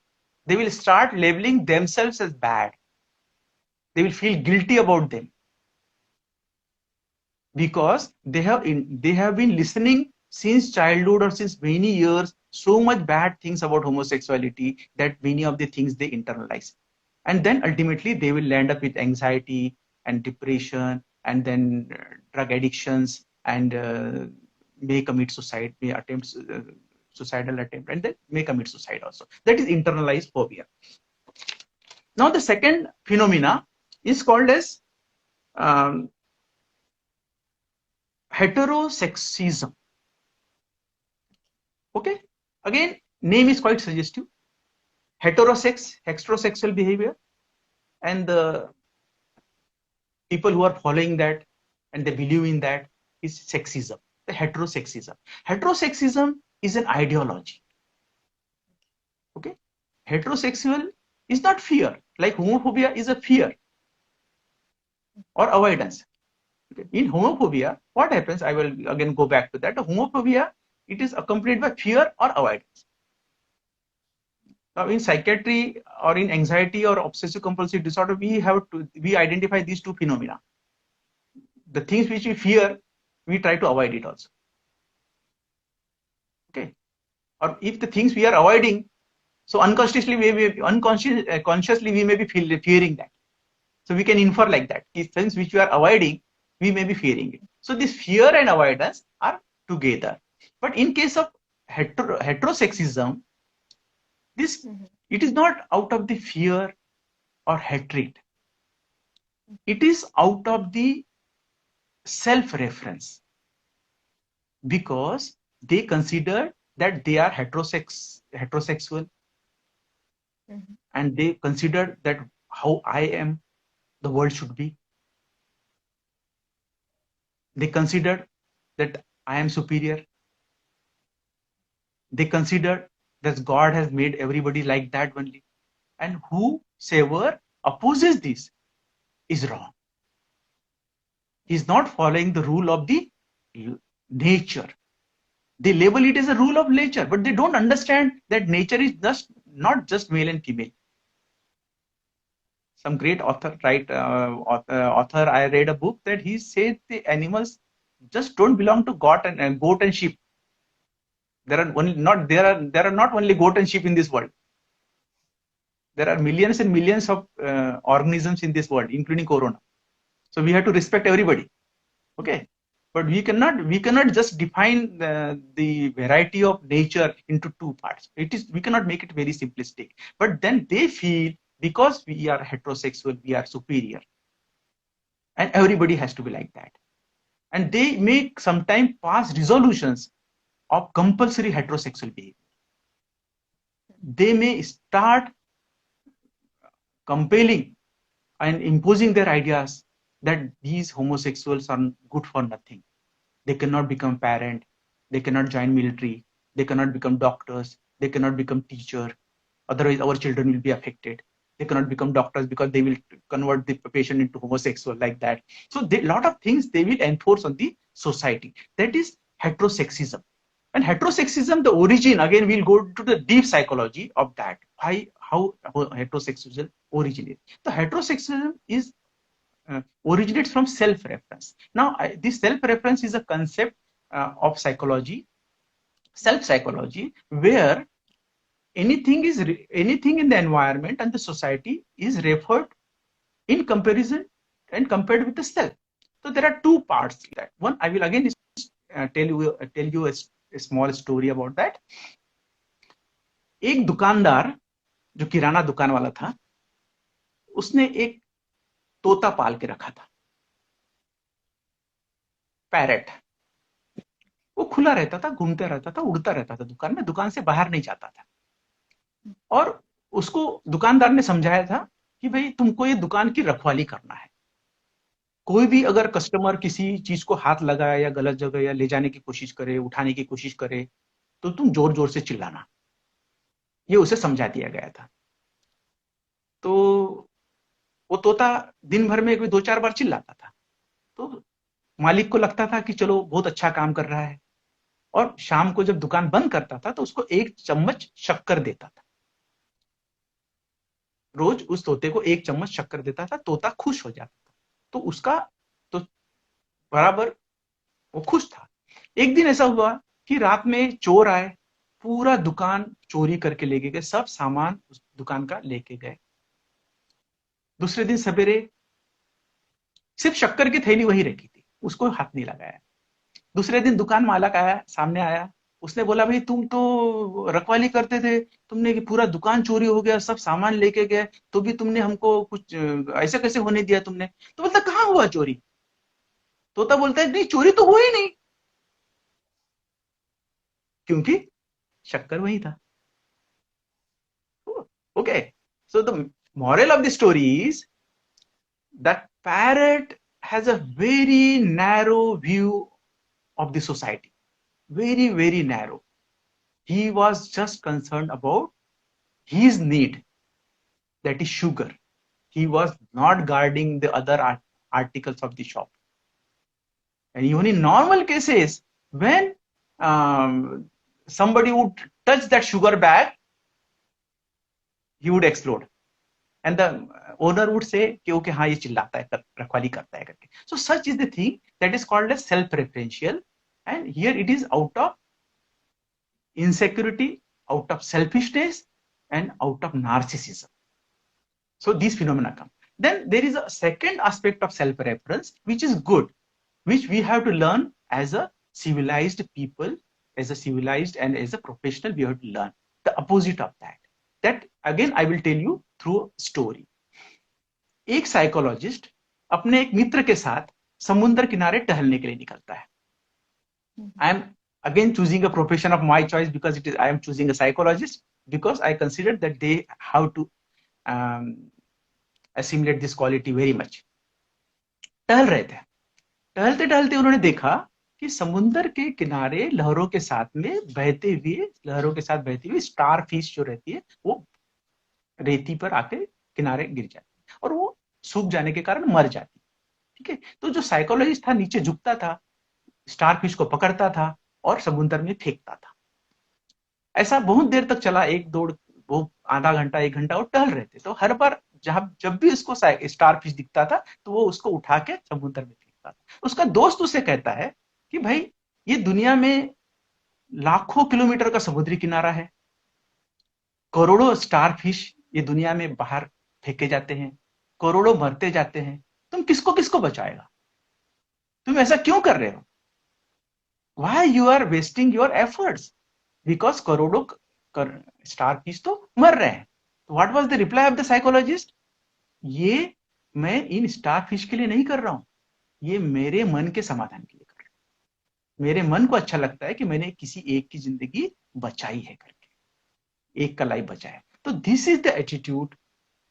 They will start labeling themselves as bad. They will feel guilty about them because they have been listening since childhood or since many years so much bad things about homosexuality that many of the things they internalize, and then ultimately they will end up with anxiety and depression and then drug addictions and may commit suicide, may attempt suicidal attempt, and then may commit suicide also. That is internalized phobia. Now the second phenomena is called as um, heterosexism. Okay, again, name is quite suggestive. Heterosexual behavior, and the people who are following that and they believe in that is sexism, the heterosexism. Heterosexism is an ideology. Okay, heterosexual is not fear, like homophobia is a fear or avoidance. Okay. In homophobia, what happens? I will again go back to that. The homophobia, it is accompanied by fear or avoidance. Now, in psychiatry or in anxiety or obsessive compulsive disorder, we identify these two phenomena. The things which we fear, we try to avoid it also. Okay, or if the things we are avoiding, so consciously we may be fearing that. So we can infer like that. These things which we are avoiding, we may be fearing it. So this fear and avoidance are together. But in case of heterosexism, this it is not out of the fear or hatred. It is out of the self-reference, because they consider that they are heterosexual, and they consider that how I am, the world should be. They consider that I am superior. They consider that God has made everybody like that only. And whosoever opposes this is wrong. He is not following the rule of the nature. They label it as a rule of nature, but they don't understand that nature is not just male and female. Some great author, I read a book that he said the animals just don't belong to goat and sheep. There are not only goat and sheep in this world. There are millions and millions of organisms in this world, including corona. So we have to respect everybody. Okay, but we cannot just define the variety of nature into two parts. We cannot make it very simplistic. But then they feel because we are heterosexual, we are superior, and everybody has to be like that. And they may sometimes pass resolutions of compulsory heterosexual behavior. They may start compelling and imposing their ideas that these homosexuals are good for nothing. They cannot become parent, they cannot join military, they cannot become doctors, they cannot become teacher. Otherwise, our children will be affected. They cannot become doctors because they will convert the patient into homosexual like that. So a lot of things they will enforce on the society. That is heterosexism. And heterosexism, the origin, again, we'll go to the deep psychology of that. How heterosexism originates. The heterosexism is originates from self-reference. Now, this self-reference is a concept of psychology, self-psychology, where anything in the environment and the society is referred in comparison and compared with the self. So there are two parts to that. One, I will again tell you a small story about that. एक दुकानदार जो किराना दुकान वाला था, उसने एक तोता पाल के रखा था, पैरेट. वो खुला रहता था, घूमता रहता था, उड़ता रहता था दुकान में, दुकान से बाहर नहीं जाता था. और उसको दुकानदार ने समझाया था कि भाई तुमको ये दुकान की रखवाली करना है, कोई भी अगर कस्टमर किसी चीज को हाथ लगाए या गलत जगह या ले जाने की कोशिश करे, उठाने की कोशिश करे, तो तुम जोर जोर से चिल्लाना। ये उसे समझा दिया गया था। तो वो तोता दिन भर में कोई 2-4 बार चिल्लाता था। तो मालिक को लगता था कि चलो बहुत अच्छा काम कर रहा है, और शाम को जब दुकान बंद करता था तो उसको 1 चम्मच शक्कर देता था। रोज उस तोते को 1 चम्मच शक्कर देता था, तोता खुश हो जाता था। तो उसका तो बराबर वो खुश था। एक दिन ऐसा हुआ कि रात में चोर आए, पूरा दुकान चोरी करके लेके गए, सब सामान उस दुकान का लेके गए। दूसरे दिन सवेरे सिर्फ शक्कर की थैली वही रखी थी, उसको हाथ नहीं लगाया। दूसरे दिन दुकान मालक आया, सामने आया, उसने बोला भाई तुम तो रखवाली करते थे, तुमने कि पूरा दुकान चोरी हो गया, सब सामान लेके गए, तो भी तुमने हमको कुछ ऐसे कैसे होने दिया तुमने? तो बोलता कहाँ हुआ चोरी? तोता बोलता है नहीं, चोरी तो हुई नहीं, क्योंकि शक्कर वही था। Okay, so the moral of the story is that parrot has a very narrow view of the society, very very narrow. He was just concerned about his need, that is sugar. He was not guarding the other articles of the shop. And even in normal cases, when somebody would touch that sugar bag, he would explode. And the owner would say कि okay हाँ ये चिल्लाता है, रखवाली करता है करके. So such is the thing that is called as self-referential, and here it is out of insecurity, out of selfishness, and out of narcissism. So these phenomena come. Then there is a second aspect of self-reference, which is good, which we have to learn as a civilized people, as a civilized and as a professional, we have to learn the opposite of that. That again I will tell you through a story. एक psychologist अपने एक मित्र के साथ समुद्र किनारे टहलने के लिए निकलता है. I am again choosing a profession of my choice because it is I am choosing a psychologist because I consider that they have to assimilate this quality very much. टहल रहे थे, टहलते टहलते उन्होंने देखा कि समुद्र के किनारे लहरों के साथ में बहते हुए, लहरों के साथ बहती हुई स्टार फिश जो रहती है वो रेती पर आके किनारे गिर जाती है और वो सूख जाने के कारण मर जाती है. ठीक है, तो जो साइकोलॉजिस्ट था नीचे झुकता था, स्टार फिश को पकड़ता था और समुद्र में फेंकता था. ऐसा बहुत देर तक चला, एक दौड़ वो आधा घंटा 1 घंटा वो टहल रहे थे. तो हर बार जब भी उसको स्टार फिश दिखता था तो वो उसको उठा के समुद्र में फेंकता था. उसका दोस्त उसे कहता है कि भाई ये दुनिया में लाखों किलोमीटर का समुद्री किनारा है, करोड़ों स्टार फिश ये दुनिया में बाहर फेंके जाते हैं, करोड़ों मरते जाते हैं, तुम किसको किसको बचाएगा? तुम ऐसा क्यों कर रहे हो? Why you are wasting your efforts? Because करोड़ों स्टार फिश तो मर रहे हैं. What was the reply of the psychologist? ये मैं इन स्टार फिश के लिए नहीं कर रहा हूं, ये मेरे मन के समाधान के लिए कर रहा हूं. मेरे मन को अच्छा लगता है कि मैंने किसी एक की जिंदगी बचाई है करके, एक का लाइफ बचाया है. तो this is the attitude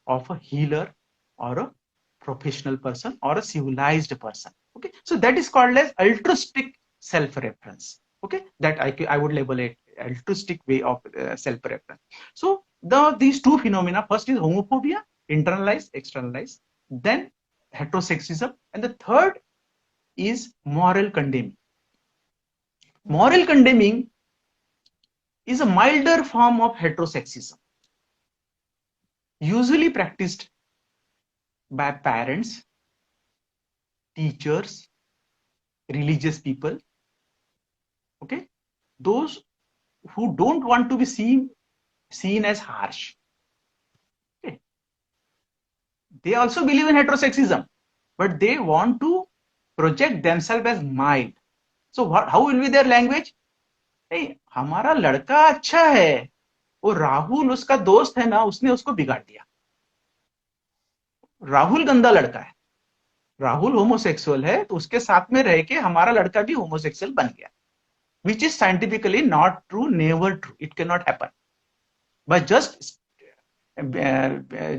of a healer or a professional person or a civilized person. Okay, so that is called as altruistic self-reference. Okay, that I would label it altruistic way of self-reference. So these two phenomena, first is homophobia, internalized, externalized, then heterosexism, and the third is moral condemning. Moral condemning is a milder form of heterosexism, usually practiced by parents, teachers, religious people. Okay, those who don't want to be seen as harsh. Okay, they also believe in heterosexism, but they want to project themselves as mild. So how will be their language? hey, हमारा लड़का अच्छा है, वो राहुल उसका दोस्त है ना, उसने उसको बिगाड़ दिया. राहुल गंदा लड़का है, राहुल होमोसेक्सुअल है, तो उसके साथ में रह के हमारा लड़का भी होमोसेक्सुअल बन गया. Which is scientifically not true, never true. It cannot happen. By just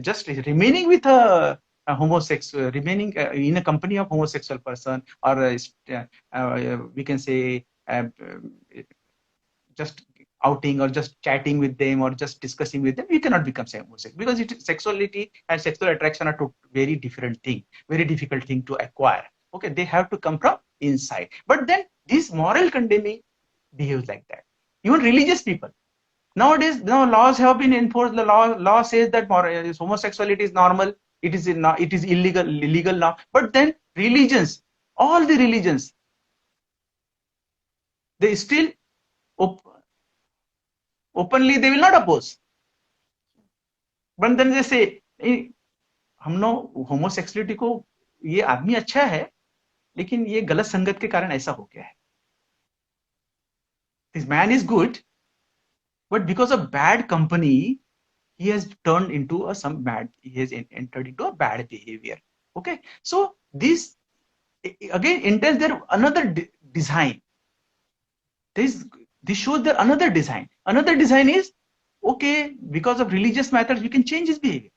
just remaining with a homosexual, remaining in a company of homosexual person, or we can say just outing or just chatting with them or just discussing with them, you cannot become homosexual, because sexuality and sexual attraction are two very different thing, very difficult thing to acquire. Okay, they have to come from inside. But then this moral condemning behaves like that. Even religious people nowadays, now laws have been enforced. The law says that homosexuality is normal. It is illegal now. But then religions, all the religions, they still op openly they will not oppose. But then they say, हम लोग homosexuality को, ये आदमी अच्छा है लेकिन ये गलत संगत के कारण ऐसा हो गया है. This man is good, but because of bad company, he has turned into he has entered into a bad behavior. Okay, so this again entails there another design. This shows there another design. Another design is, okay, because of religious matters, we can change his behavior.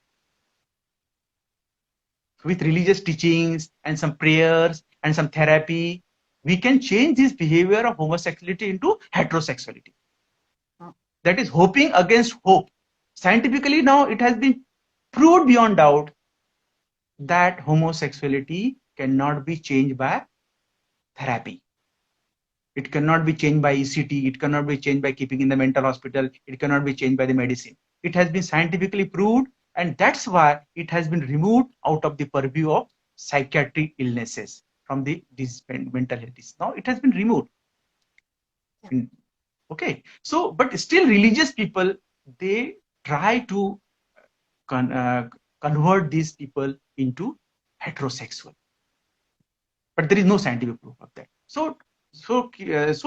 With religious teachings and some prayers and some therapy, we can change this behavior of homosexuality into heterosexuality. That is hoping against hope. Scientifically now it has been proved beyond doubt that homosexuality cannot be changed by therapy. It cannot be changed by ECT. It cannot be changed by keeping in the mental hospital. It cannot be changed by the medicine. It has been scientifically proved, and that's why it has been removed out of the purview of psychiatric illnesses from the mental health. Now it has been removed. Okay, so but still religious people, they try to convert these people into heterosexual, but there is no scientific proof of that. So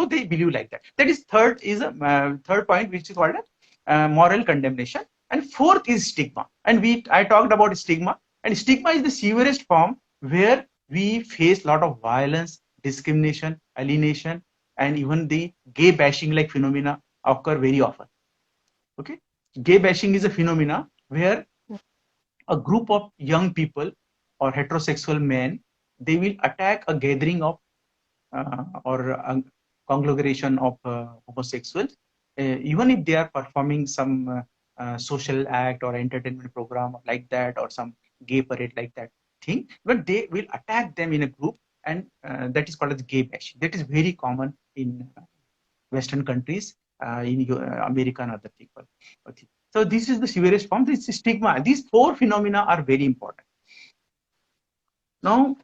they believe like that. That is third point, which is called moral condemnation. And fourth is stigma. And I talked about stigma, and stigma is the severest form where we face a lot of violence, discrimination, alienation, and even the gay bashing like phenomena occur very often. Okay, gay bashing is a phenomena where a group of young people or heterosexual men, they will attack a gathering of or a conglomeration of homosexuals, even if they are performing some social act or entertainment program like that, or some gay parade like that thing, but they will attack them in a group, and that is called as gay bashing. That is very common in Western countries, in America and other people. Okay. So this is the severest form. This is stigma. These four phenomena are very important. Now,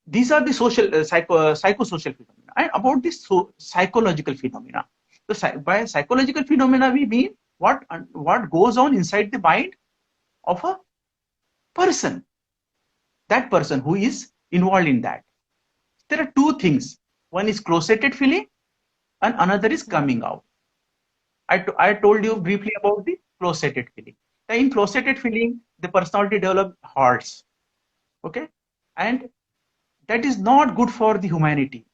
these are the social psychosocial phenomena. And about this psychological phenomena. So by psychological phenomena, we mean what goes on inside the mind of a person. That person who is involved in that. There are two things. One is closeted feeling, and another is coming out. I told you briefly about the closeted feeling. Now, in closeted feeling, the personality develops hearts. Okay, and that is not good for the humanity.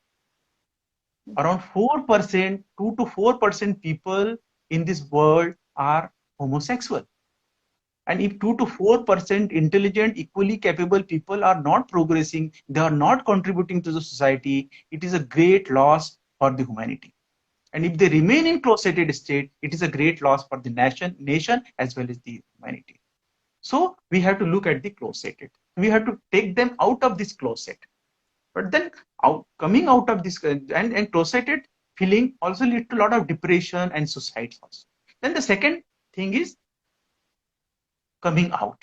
Around 4%, 2 to 4% people in this world are homosexual. And if 2 to 4% intelligent, equally capable people are not progressing, they are not contributing to the society, it is a great loss for the humanity. And if they remain in closeted state, it is a great loss for the nation as well as the humanity. So we have to look at the closeted. We have to take them out of this closet. But then coming out of this and closeted feeling also lead to a lot of depression and suicides also. Then the second thing is coming out.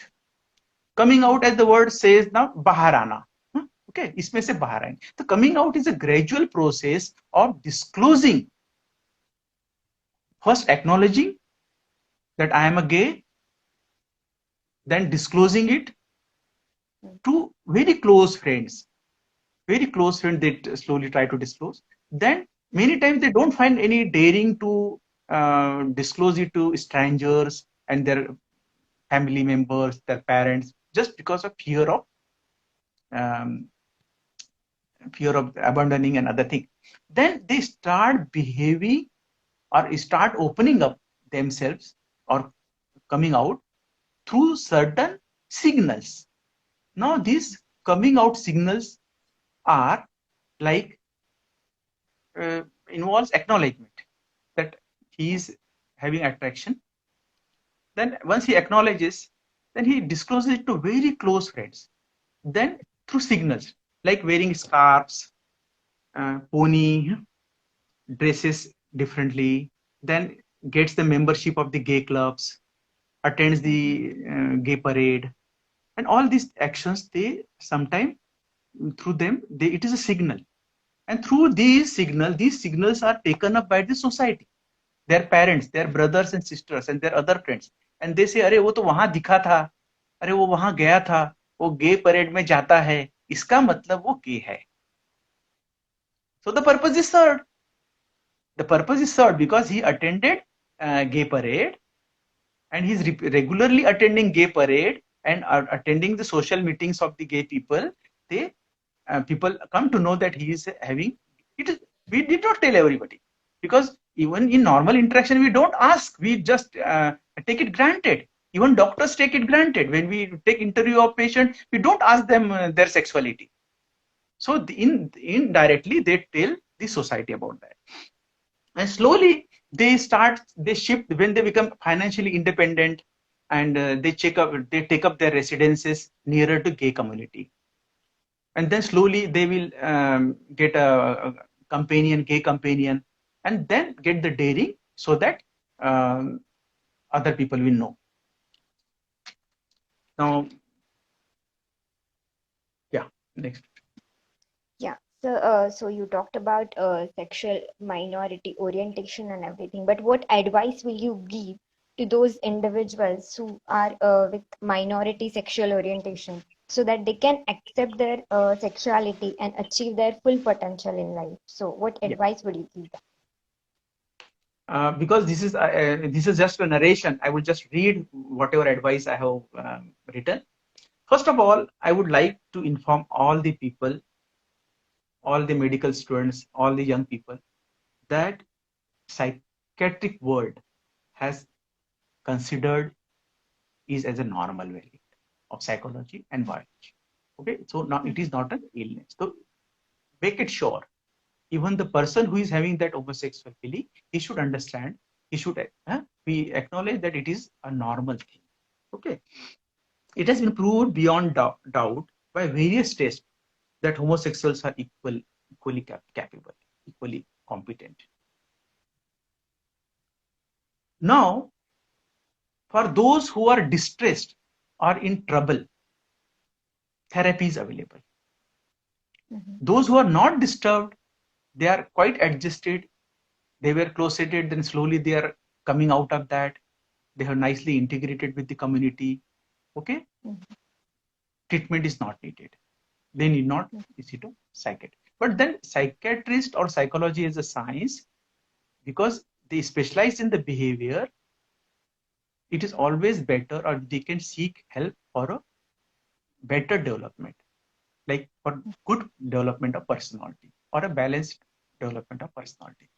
Coming out, as the word says now, bahar aana. Okay, इसमें से बाहर आएंगे. So coming out is a gradual process of disclosing. First acknowledging that I am a gay, then disclosing it to very close friends. Very close friends, they slowly try to disclose. Then many times they don't find any daring to disclose it to strangers and their family members, their parents, just because of fear of abandoning and other thing. Then they start behaving or start opening up themselves or coming out through certain signals. Now these coming out signals are like involves acknowledgement that he is having attraction. Then once he acknowledges, then he discloses it to very close friends. Then through signals like wearing scarves, pony, dresses differently, then gets the membership of the gay clubs, attends the gay parade, and all these actions, they sometimes through them, it is a signal. And through these signals are taken up by the society, their parents, their brothers and sisters and their other friends. And they say, अरे वो तो वहां दिखा था, अरे वो वहां गया था, वो गे परेड में जाता है, इसका मतलब वो गे है. So the purpose is served. The purpose is served because he attended gay parade, and he's regularly attending gay parade and attending the social meetings of the gay people. They people come to know that he is having it. We did not tell everybody, because even in normal interaction we don't ask, we just take it granted. Even doctors take it granted. When we take interview of patient, we don't ask them their sexuality. So indirectly they tell the society about that, and slowly they shift when they become financially independent, and they take up their residences nearer to gay community. And then slowly they will get a gay companion, and then get the daring so that other people will know. Now, yeah, next. Yeah. So you talked about sexual minority orientation and everything, but what advice will you give to those individuals who are with minority sexual orientation so that they can accept their sexuality and achieve their full potential in life? So what advice would you give them? Because this is just a narration, I will just read whatever advice I have written. First of all, I would like to inform all the people, all the medical students, all the young people, that psychiatric world has considered is as a normal variant of psychology and biology. Okay, so now it is not an illness. So make it sure. Even the person who is having that homosexual feeling, he should understand, he should we acknowledge that it is a normal thing. Okay, it has been proved beyond doubt by various tests that homosexuals are equally capable, equally competent. Now, for those who are distressed or in trouble, therapy is available. Those who are not disturbed, they are quite adjusted, they were closeted, then slowly they are coming out of that, they have nicely integrated with the community. Okay, treatment is not needed, they need not visit a psychiatrist. But then psychiatrist or psychology is a science, because they specialize in the behavior, it is always better, or they can seek help for a better development, like for good development of personality or a balanced development of personality.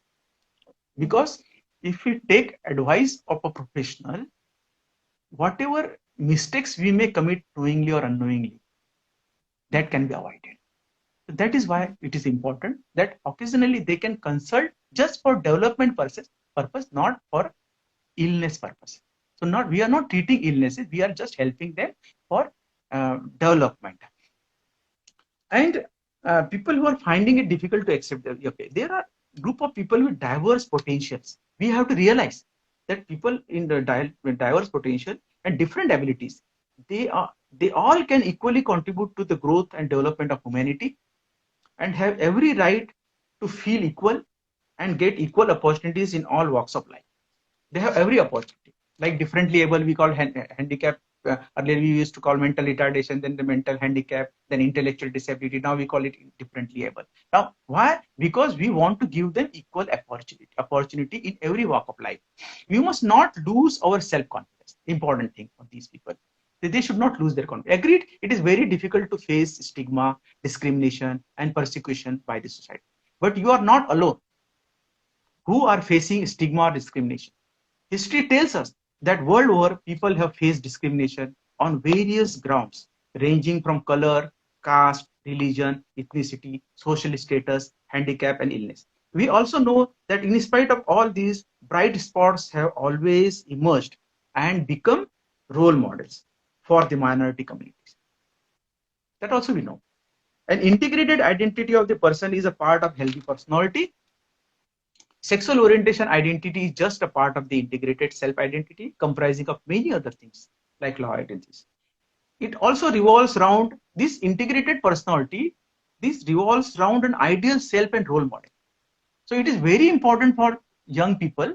Because if we take advice of a professional, whatever mistakes we may commit knowingly or unknowingly, that can be avoided. So that is why it is important that occasionally they can consult just for development purpose, not for illness purpose. So we are not treating illnesses, we are just helping them for development. And people who are finding it difficult to accept, okay, there are group of people with diverse potentials. We have to realize that people in the diverse potential and different abilities, they all can equally contribute to the growth and development of humanity, and have every right to feel equal and get equal opportunities in all walks of life. They have every opportunity. Like differently able, we call handicap. Earlier we used to call mental retardation, then the mental handicap, then intellectual disability. Now we call it differently able. Now, why? Because we want to give them equal opportunity in every walk of life. We must not lose our self-confidence. Important thing for these people. They should not lose their confidence. Agreed, it is very difficult to face stigma, discrimination, and persecution by the society. But you are not alone who are facing stigma or discrimination. History tells us that world over people have faced discrimination on various grounds, ranging from color, caste, religion, ethnicity, social status, handicap, and illness. We also know that in spite of all these, bright spots have always emerged and become role models for the minority communities. That also we know. An integrated identity of the person is a part of healthy personality. Sexual orientation identity is just a part of the integrated self-identity comprising of many other things like law identities. It also revolves around this integrated personality. This revolves around an ideal self and role model. So it is very important for young people,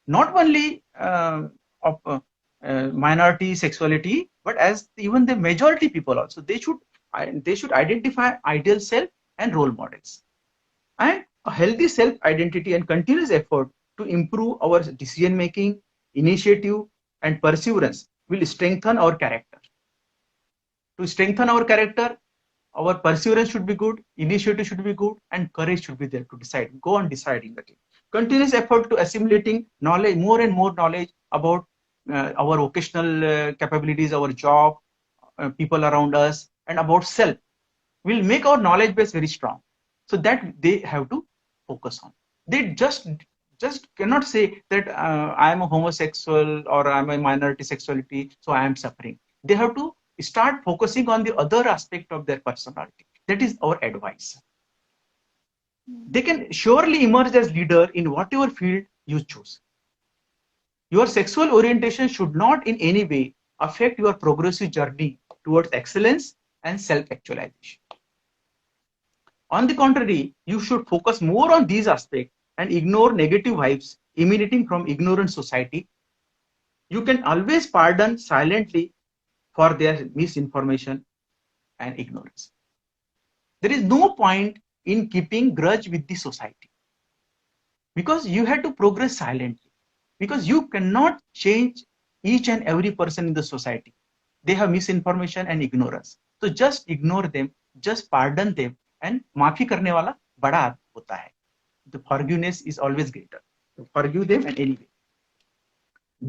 not only of minority sexuality, but as even the majority people also, they should identify ideal self and role models. And a healthy self-identity and continuous effort to improve our decision-making, initiative, and perseverance will strengthen our character. To strengthen our character, our perseverance should be good, initiative should be good, and courage should be there to decide. Go on deciding that. Continuous effort to assimilating knowledge, more and more knowledge about our vocational capabilities, our job, people around us, and about self will make our knowledge base very strong. So that they have to focus on. They just cannot say that I am a homosexual or I am a minority sexuality, so I am suffering. They have to start focusing on the other aspect of their personality. That is our advice. They can surely emerge as leader in whatever field you choose. Your sexual orientation should not in any way affect your progressive journey towards excellence and self-actualization. On the contrary, you should focus more on these aspects and ignore negative vibes emanating from ignorant society. You can always pardon silently for their misinformation and ignorance. There is no point in keeping grudge with the society because you have to progress silently, because you cannot change each and every person in the society. They have misinformation and ignorance. So just ignore them, just pardon them, and माफी करने वाला बड़ा होता है. The forgiveness is always greater. So forgive them and anyway.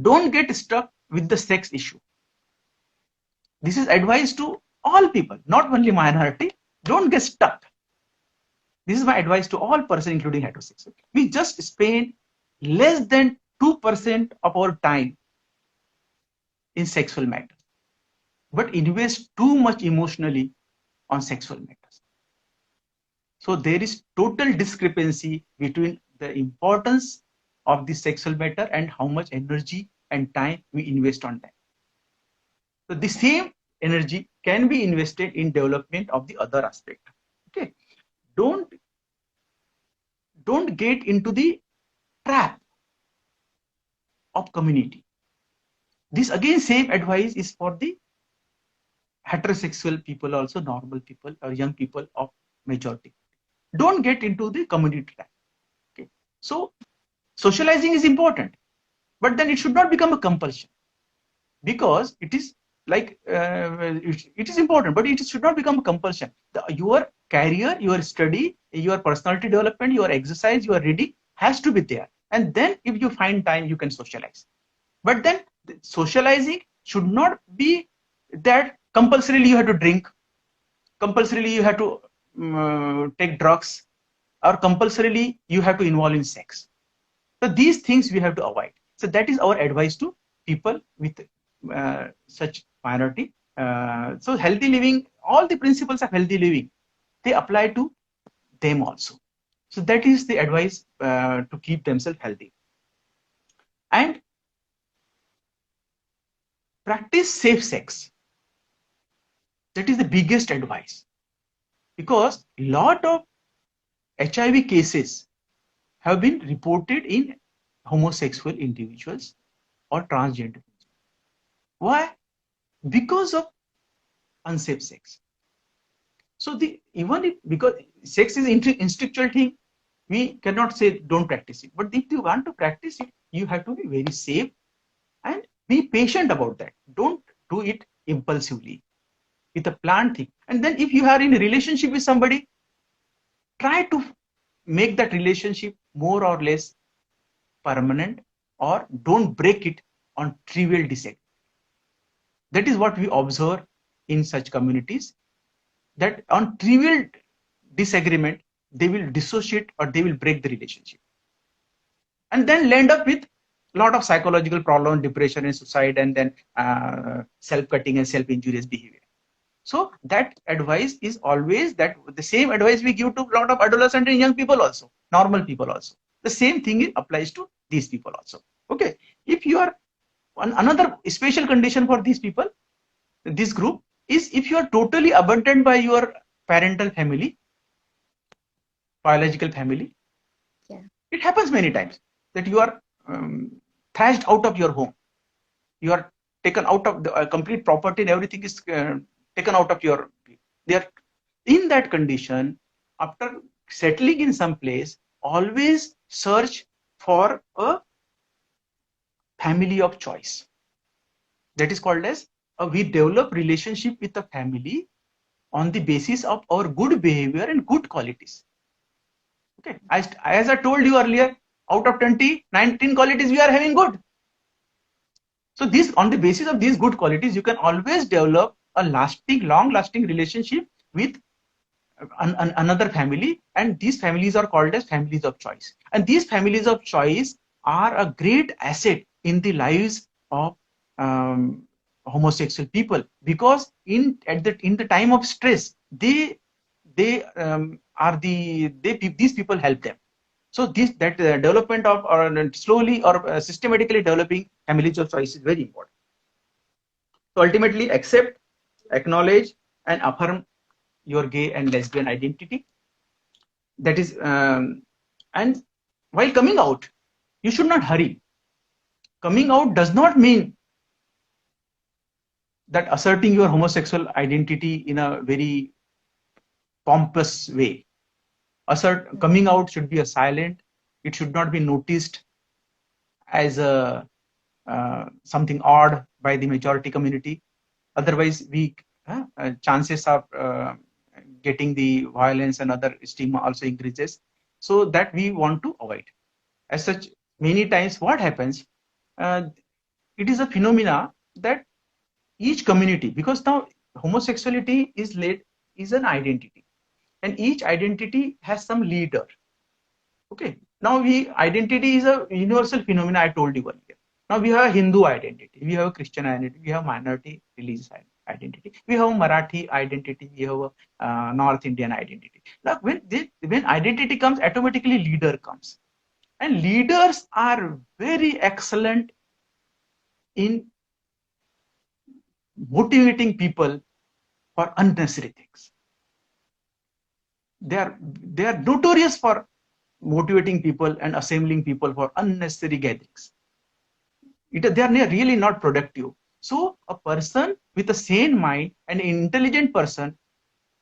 Don't get stuck with the sex issue. This is advice to all people, not only minority. Don't get stuck. This is my advice to all persons, including heterosexual. We just spend less than 2% of our time in sexual matters, but invest too much emotionally on sexual matters. So there is total discrepancy between the importance of the sexual matter and how much energy and time we invest on that. So the same energy can be invested in development of the other aspect. Okay, don't get into the trap of community. This again same advice is for the heterosexual people also, normal people or young people of majority. Don't get into the community trap. Okay, so socializing is important, but then it should not become a compulsion, because it is like it is important, but it should not become a compulsion. Your career, your study, your personality development, your exercise, your reading has to be there, and then if you find time, you can socialize. But then socializing should not be that compulsorily you have to drink, compulsorily you have to take drugs, or compulsorily you have to involve in sex. So these things we have to avoid. So that is our advice to people with such minority. So healthy living, all the principles of healthy living, they apply to them also. So that is the advice to keep themselves healthy. And practice safe sex. That is the biggest advice, because a lot of HIV cases have been reported in homosexual individuals or transgender. Why? Because of unsafe sex. So because sex is instinctual thing, we cannot say don't practice it. But if you want to practice it, you have to be very safe and be patient about that. Don't do it impulsively with a planned thing. And then if you are in a relationship with somebody, try to make that relationship more or less permanent or don't break it on trivial disagreement. That is what we observe in such communities, that on trivial disagreement, they will dissociate or they will break the relationship. And then land up with a lot of psychological problems, depression and suicide, and then self-cutting and self-injurious behavior. So that advice is always that the same advice we give to a lot of adolescent and young people also, normal people also. The same thing applies to these people also. Okay, if you are another special condition for these people, this group, is if you are totally abandoned by your parental family, biological family. Yeah. It happens many times that you are thrashed out of your home. You are taken out of the complete property and everything is taken out of your. They are in that condition. After settling in some place, always search for a family of choice. That is called as we develop relationship with the family on the basis of our good behavior and good qualities. Okay, as I told you earlier, out of 20, 19 qualities we are having good. So this, on the basis of these good qualities, you can always develop a lasting, long-lasting relationship with another family, and these families are called as families of choice. And these families of choice are a great asset in the lives of homosexual people, because in the time of stress, these people help them. So that development of or slowly or systematically developing families of choice is very important. So ultimately, accept, acknowledge, and affirm your gay and lesbian identity. That is, and while coming out, you should not hurry. Coming out does not mean that asserting your homosexual identity in a very pompous way. Coming out should be a silent. It should not be noticed as a something odd by the majority community. Otherwise, chances of getting the violence and other stigma also increases. So that we want to avoid. As such, many times what happens, it is a phenomena that each community, because now homosexuality is an identity, and each identity has some leader. Okay, now identity is a universal phenomena, I told you earlier. Now we have a Hindu identity, we have a Christian identity, we have minority religious identity, we have a Marathi identity, we have a North Indian identity. Now when identity comes, automatically leader comes, and leaders are very excellent in motivating people for unnecessary things. They are notorious for motivating people and assembling people for unnecessary gatherings. They are really not productive. So a person with a sane mind, an intelligent person,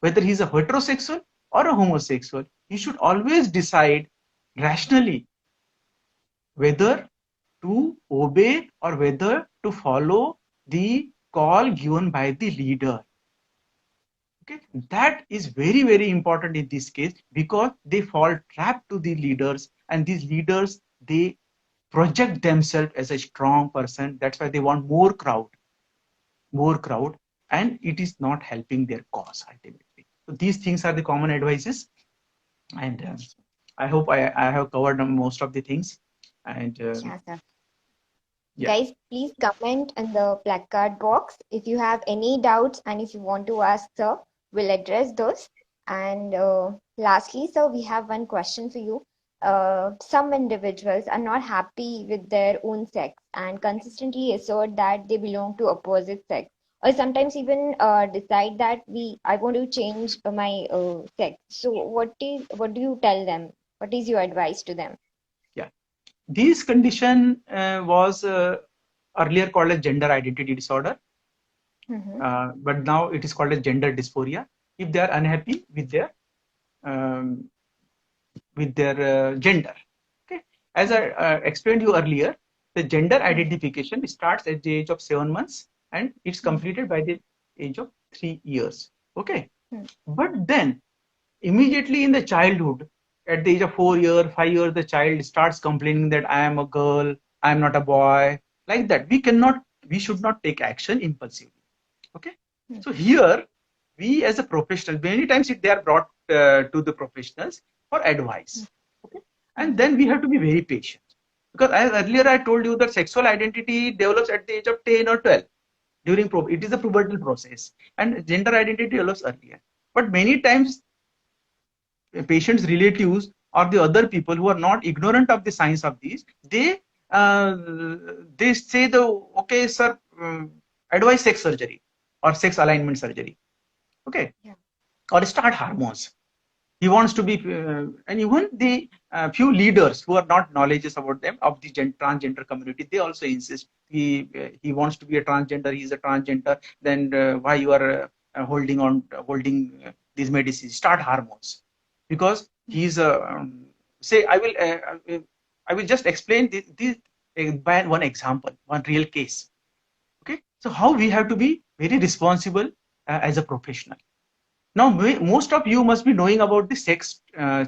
whether he's a heterosexual or a homosexual, he should always decide rationally whether to obey or whether to follow the call given by the leader. Okay, that is very, very important in this case, because they fall trapped to the leaders, and these leaders, they project themselves as a strong person. That's why they want more crowd, and it is not helping their cause ultimately. So these things are the common advices, and I hope I have covered most of the things. And Yeah, sir. yeah. Guys, please comment in the placard box if you have any doubts, and if you want to ask, sir, we'll address those. And lastly, sir, we have one question for you. Some individuals are not happy with their own sex and consistently assert that they belong to opposite sex, or sometimes even decide that I want to change my sex. So, what do you tell them? What is your advice to them? Yeah, this condition was earlier called as gender identity disorder, but now it is called as gender dysphoria. If they are unhappy with their gender, okay. As I explained you earlier, the gender identification starts at the age of 7 months and it's completed by the age of 3 years. Okay, but then immediately in the childhood, at the age of 4 years, 5 years, the child starts complaining that I am a girl, I am not a boy, like that. We should not take action impulsively. Okay. So here, we as a professional, many times they are brought to the professionals for advice. Okay. And then we have to be very patient. Because as earlier I told you that sexual identity develops at the age of 10 or 12. It is a pubertal process, and gender identity develops earlier. But many times patients' relatives or the other people who are not ignorant of the science of these, uh, they say okay sir, advise sex surgery or sex alignment surgery, okay, or start hormones. He wants to be, and even the few leaders who are not knowledgeous about them of the transgender community, they also insist he wants to be a transgender. He is a transgender. Then why you are holding these medicines? Start hormones, because he's a say. I will just explain this by one example, one real case. Okay, so how we have to be very responsible as a professional. Now, most of you must be knowing about the sex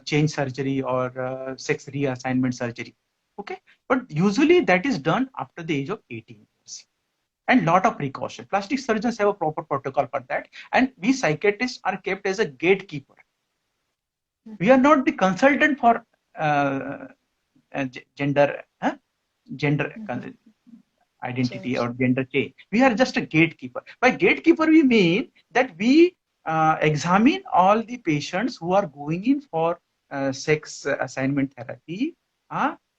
change surgery or sex reassignment surgery. Okay, but usually that is done after the age of 18 years. And lot of precaution. Plastic surgeons have a proper protocol for that. And we psychiatrists are kept as a gatekeeper. We are not the consultant for gender identity or gender change. We are just a gatekeeper. By gatekeeper, we mean that we examine all the patients who are going in for sex assignment therapy,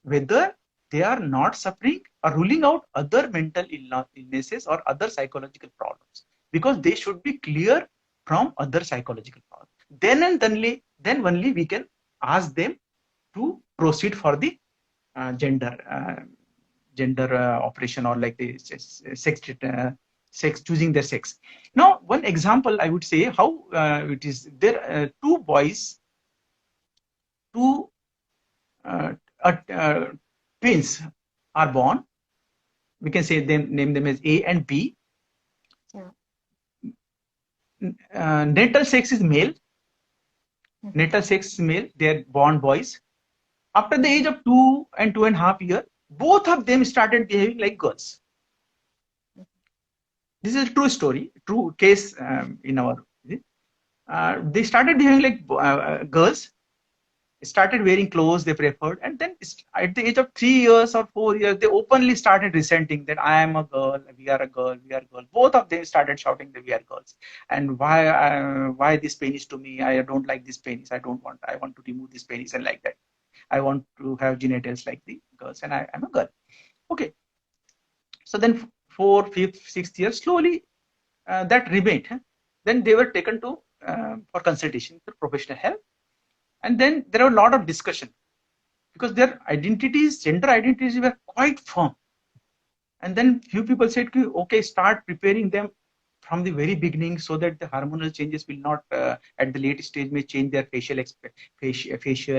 whether they are not suffering, or ruling out other mental illnesses or other psychological problems, because they should be clear from other psychological problems. Then only we can ask them to proceed for the gender operation, or like the sex choosing their sex. Now, one example I would say how it is there. Two boys, two twins are born. We can say name them as A and B. Natal sex is male. Natal sex is male. They are born boys. After the age of 2 and 2.5 years, both of them started behaving like girls. This is a true story, true case in our. They started behaving like girls, started wearing clothes they preferred, and then at the age of 3 years or 4 years, they openly started resenting that I am a girl, we are a girl, we are girl. Both of them started shouting that we are girls, and why this penis to me? I don't like this penis. I want to remove this penis, and like that. I want to have genitals like the girls, and I'm a girl. Okay. So then 4th, 5th, 6th year, slowly that remained. Then they were taken to for consultation for professional help. And then there were a lot of discussion, because their identities, gender identities, were quite firm. And then few people said, okay, start preparing them from the very beginning, so that the hormonal changes will not at the late stage may change their facial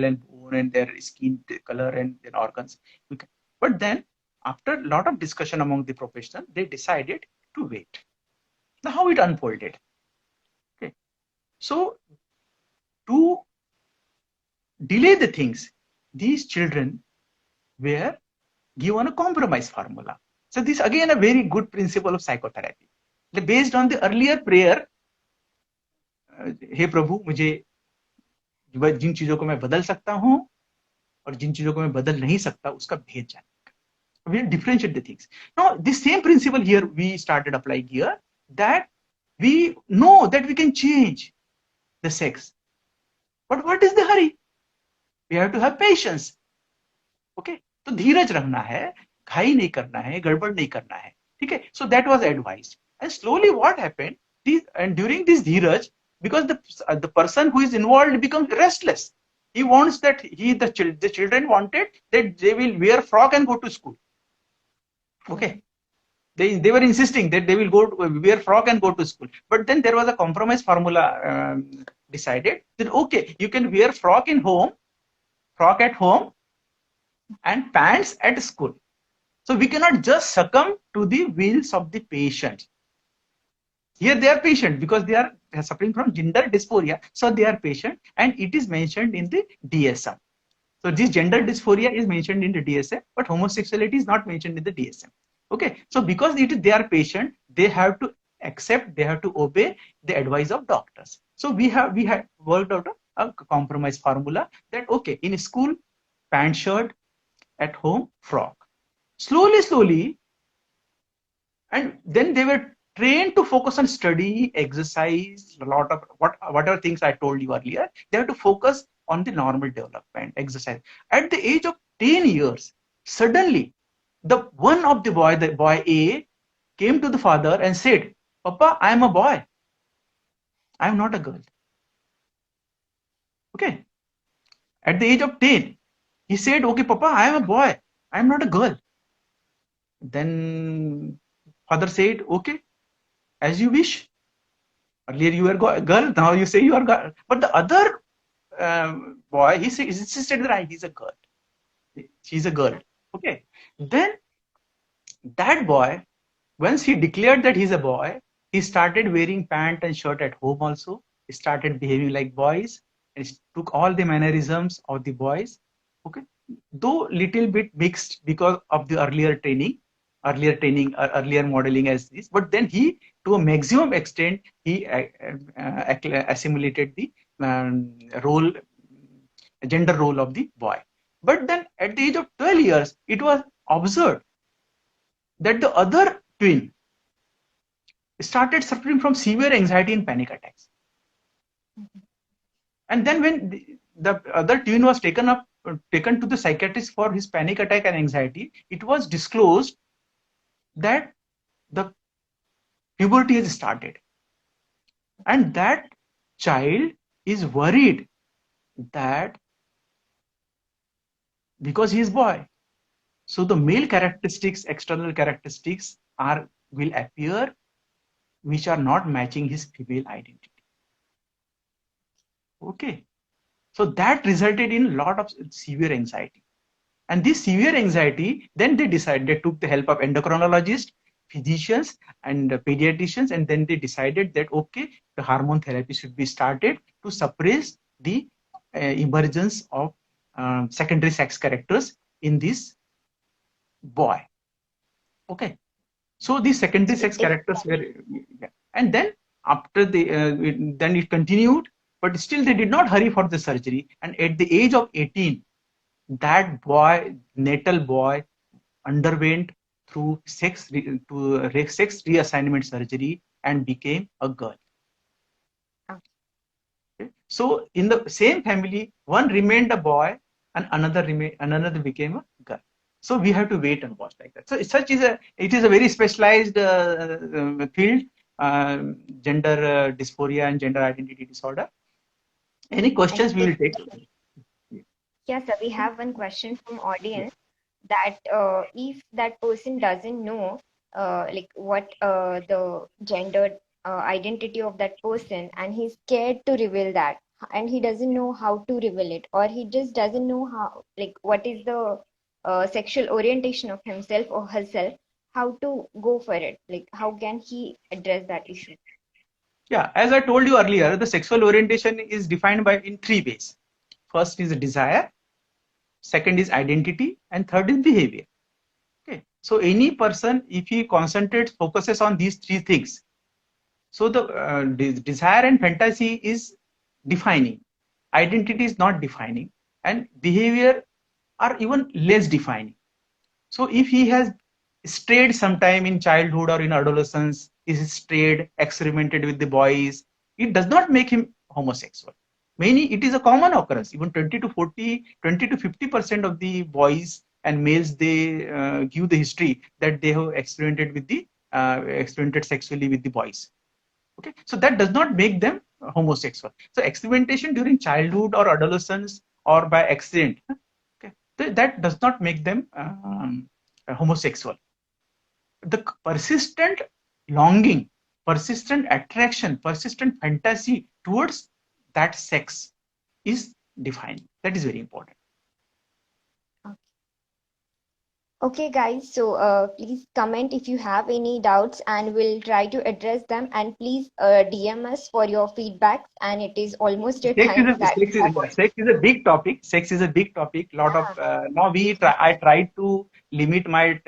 and bone and their skin color and their organs. But then after a lot of discussion among the professionals, they decided to wait. Now how it unfolded. Okay. So to delay the things, these children were given a compromise formula. So this again a very good principle of psychotherapy. Based on the earlier prayer, हे प्रभु मुझे जिन चीजों को मैं बदल सकता हूं और जिन चीजों को मैं बदल नहीं सकता उसका भेद जानने का. We differentiate the things. Now this same principle here we started applying here, that we know that we can change the sex, but what is the hurry? We have to have patience. Okay, तो धीरज रखना है, घाई नहीं करना है, गड़बड़ नहीं करना है. ठीक है. So that was advised. And slowly what happened, and during this dheeraj, because the person who is involved becomes restless. He wants that the children wanted that they will wear frock and go to school. Okay. They were insisting that they will wear frock and go to school. But then there was a compromise formula decided that okay, you can wear frock at home and pants at school. So we cannot just succumb to the wills of the patient. Here they are patient because they are suffering from gender dysphoria. So they are patient, and it is mentioned in the DSM. So this gender dysphoria is mentioned in the DSM, but homosexuality is not mentioned in the DSM. Okay, so because they are patient, they have to accept, they have to obey the advice of doctors. So we have worked out a compromise formula that okay, in school, pant shirt, at home, frock. Slowly, and then they were trained to focus on study, exercise, a lot of whatever things I told you earlier. They have to focus on the normal development, exercise. At the age of 10 years, suddenly the one of the boy A, came to the father and said, Papa, I am a boy. I am not a girl. Okay. At the age of 10, he said, okay, Papa, I am a boy. I am not a girl. Then father said, okay, as you wish. Earlier you were girl, now you say you are girl. But the other boy, he insisted that he's a girl. She's a girl. Okay. Then that boy, once he declared that he's a boy, he started wearing pant and shirt at home also. He started behaving like boys and he took all the mannerisms of the boys. Okay. Though little bit mixed because of the earlier modeling as this, but then he, to a maximum extent, he assimilated the role, gender role of the boy. But then at the age of 12 years, it was observed that the other twin started suffering from severe anxiety and panic attacks. And then when the other twin was taken to the psychiatrist for his panic attack and anxiety, it was disclosed that the puberty has started. And that child is worried that because he is boy, so the male characteristics, external characteristics will appear which are not matching his female identity. Okay. So that resulted in a lot of severe anxiety. And this severe anxiety, then they took the help of endocrinologists, physicians, and pediatricians, and then they decided that, okay, the hormone therapy should be started to suppress the emergence of secondary sex characters in this boy. Okay. So these secondary sex characters were, and then after then it continued, but still they did not hurry for the surgery. And at the age of 18, that boy, natal boy, underwent through sex reassignment surgery and became a girl. Okay. So in the same family, one remained a boy and another became a girl. So we have to wait and watch like that. So it is a very specialized field, gender dysphoria and gender identity disorder. Any questions we will take? Yes, sir. We have one question from audience that if that person doesn't know like what the gender identity of that person, and he's scared to reveal that, and he doesn't know how to reveal it, or he just doesn't know how, like, what is the sexual orientation of himself or herself, how to go for it, like how can he address that issue? Yeah, as I told you earlier, the sexual orientation is defined in three ways. First is desire, second is identity, and third is behavior. Okay, so any person, if he focuses on these three things, so the desire and fantasy is defining, identity is not defining, and behavior are even less defining. So if he has strayed sometime in childhood or in adolescence, is strayed, experimented with the boys, it does not make him homosexual. It is a common occurrence. Even 20 to 50% of the boys and males, they give the history that they have experimented sexually with the boys. Okay, so that does not make them homosexual. So experimentation during childhood or adolescence or by accident, okay, that does not make them homosexual. The persistent longing, persistent attraction, persistent fantasy towards that sex is defined. That is very important. Okay, guys, so please comment if you have any doubts and we'll try to address them. And please DM us for your feedbacks. And it is almost a Sex is time a that we have. sex is a big topic. Sex is a big topic. Lot of now we try. I try to limit my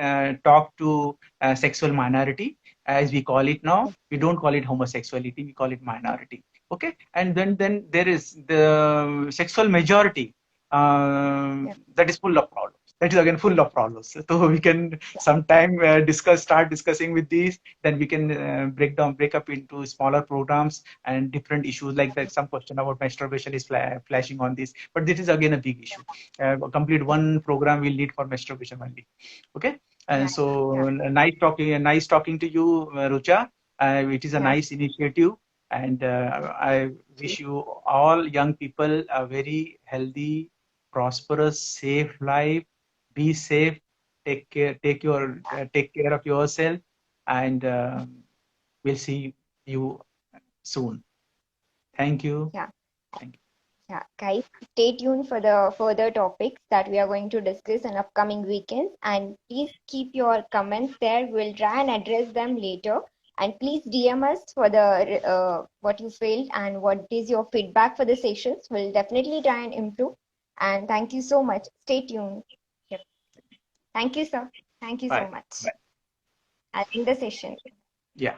talk to sexual minority, as we call it now. We don't call it homosexuality. We call it minority. Okay, and then there is the sexual majority. That is full of problems. That is again full of problems. So we can sometime start discussing with these. Then we can break up into smaller programs and different issues like that. Some question about masturbation is flashing on this, but this is again a big issue. Complete one program we'll need for masturbation only. Okay, and Yeah, so yeah, nice talking to you, Rucha. It is a yeah. nice initiative, and I wish you all young people a very healthy, prosperous, safe life. Be safe. Take care of yourself, and we'll see you soon. Thank you. Yeah. Thank you. Yeah, guys, stay tuned for the further topics that we are going to discuss in upcoming weekends. And please keep your comments there. We'll try and address them later. And please DM us for the what you felt and what is your feedback for the sessions. We'll definitely try and improve. And thank you so much. Stay tuned. Yep. Thank you, sir. Thank you so Bye. much. Bye. I'll end the session. Yeah.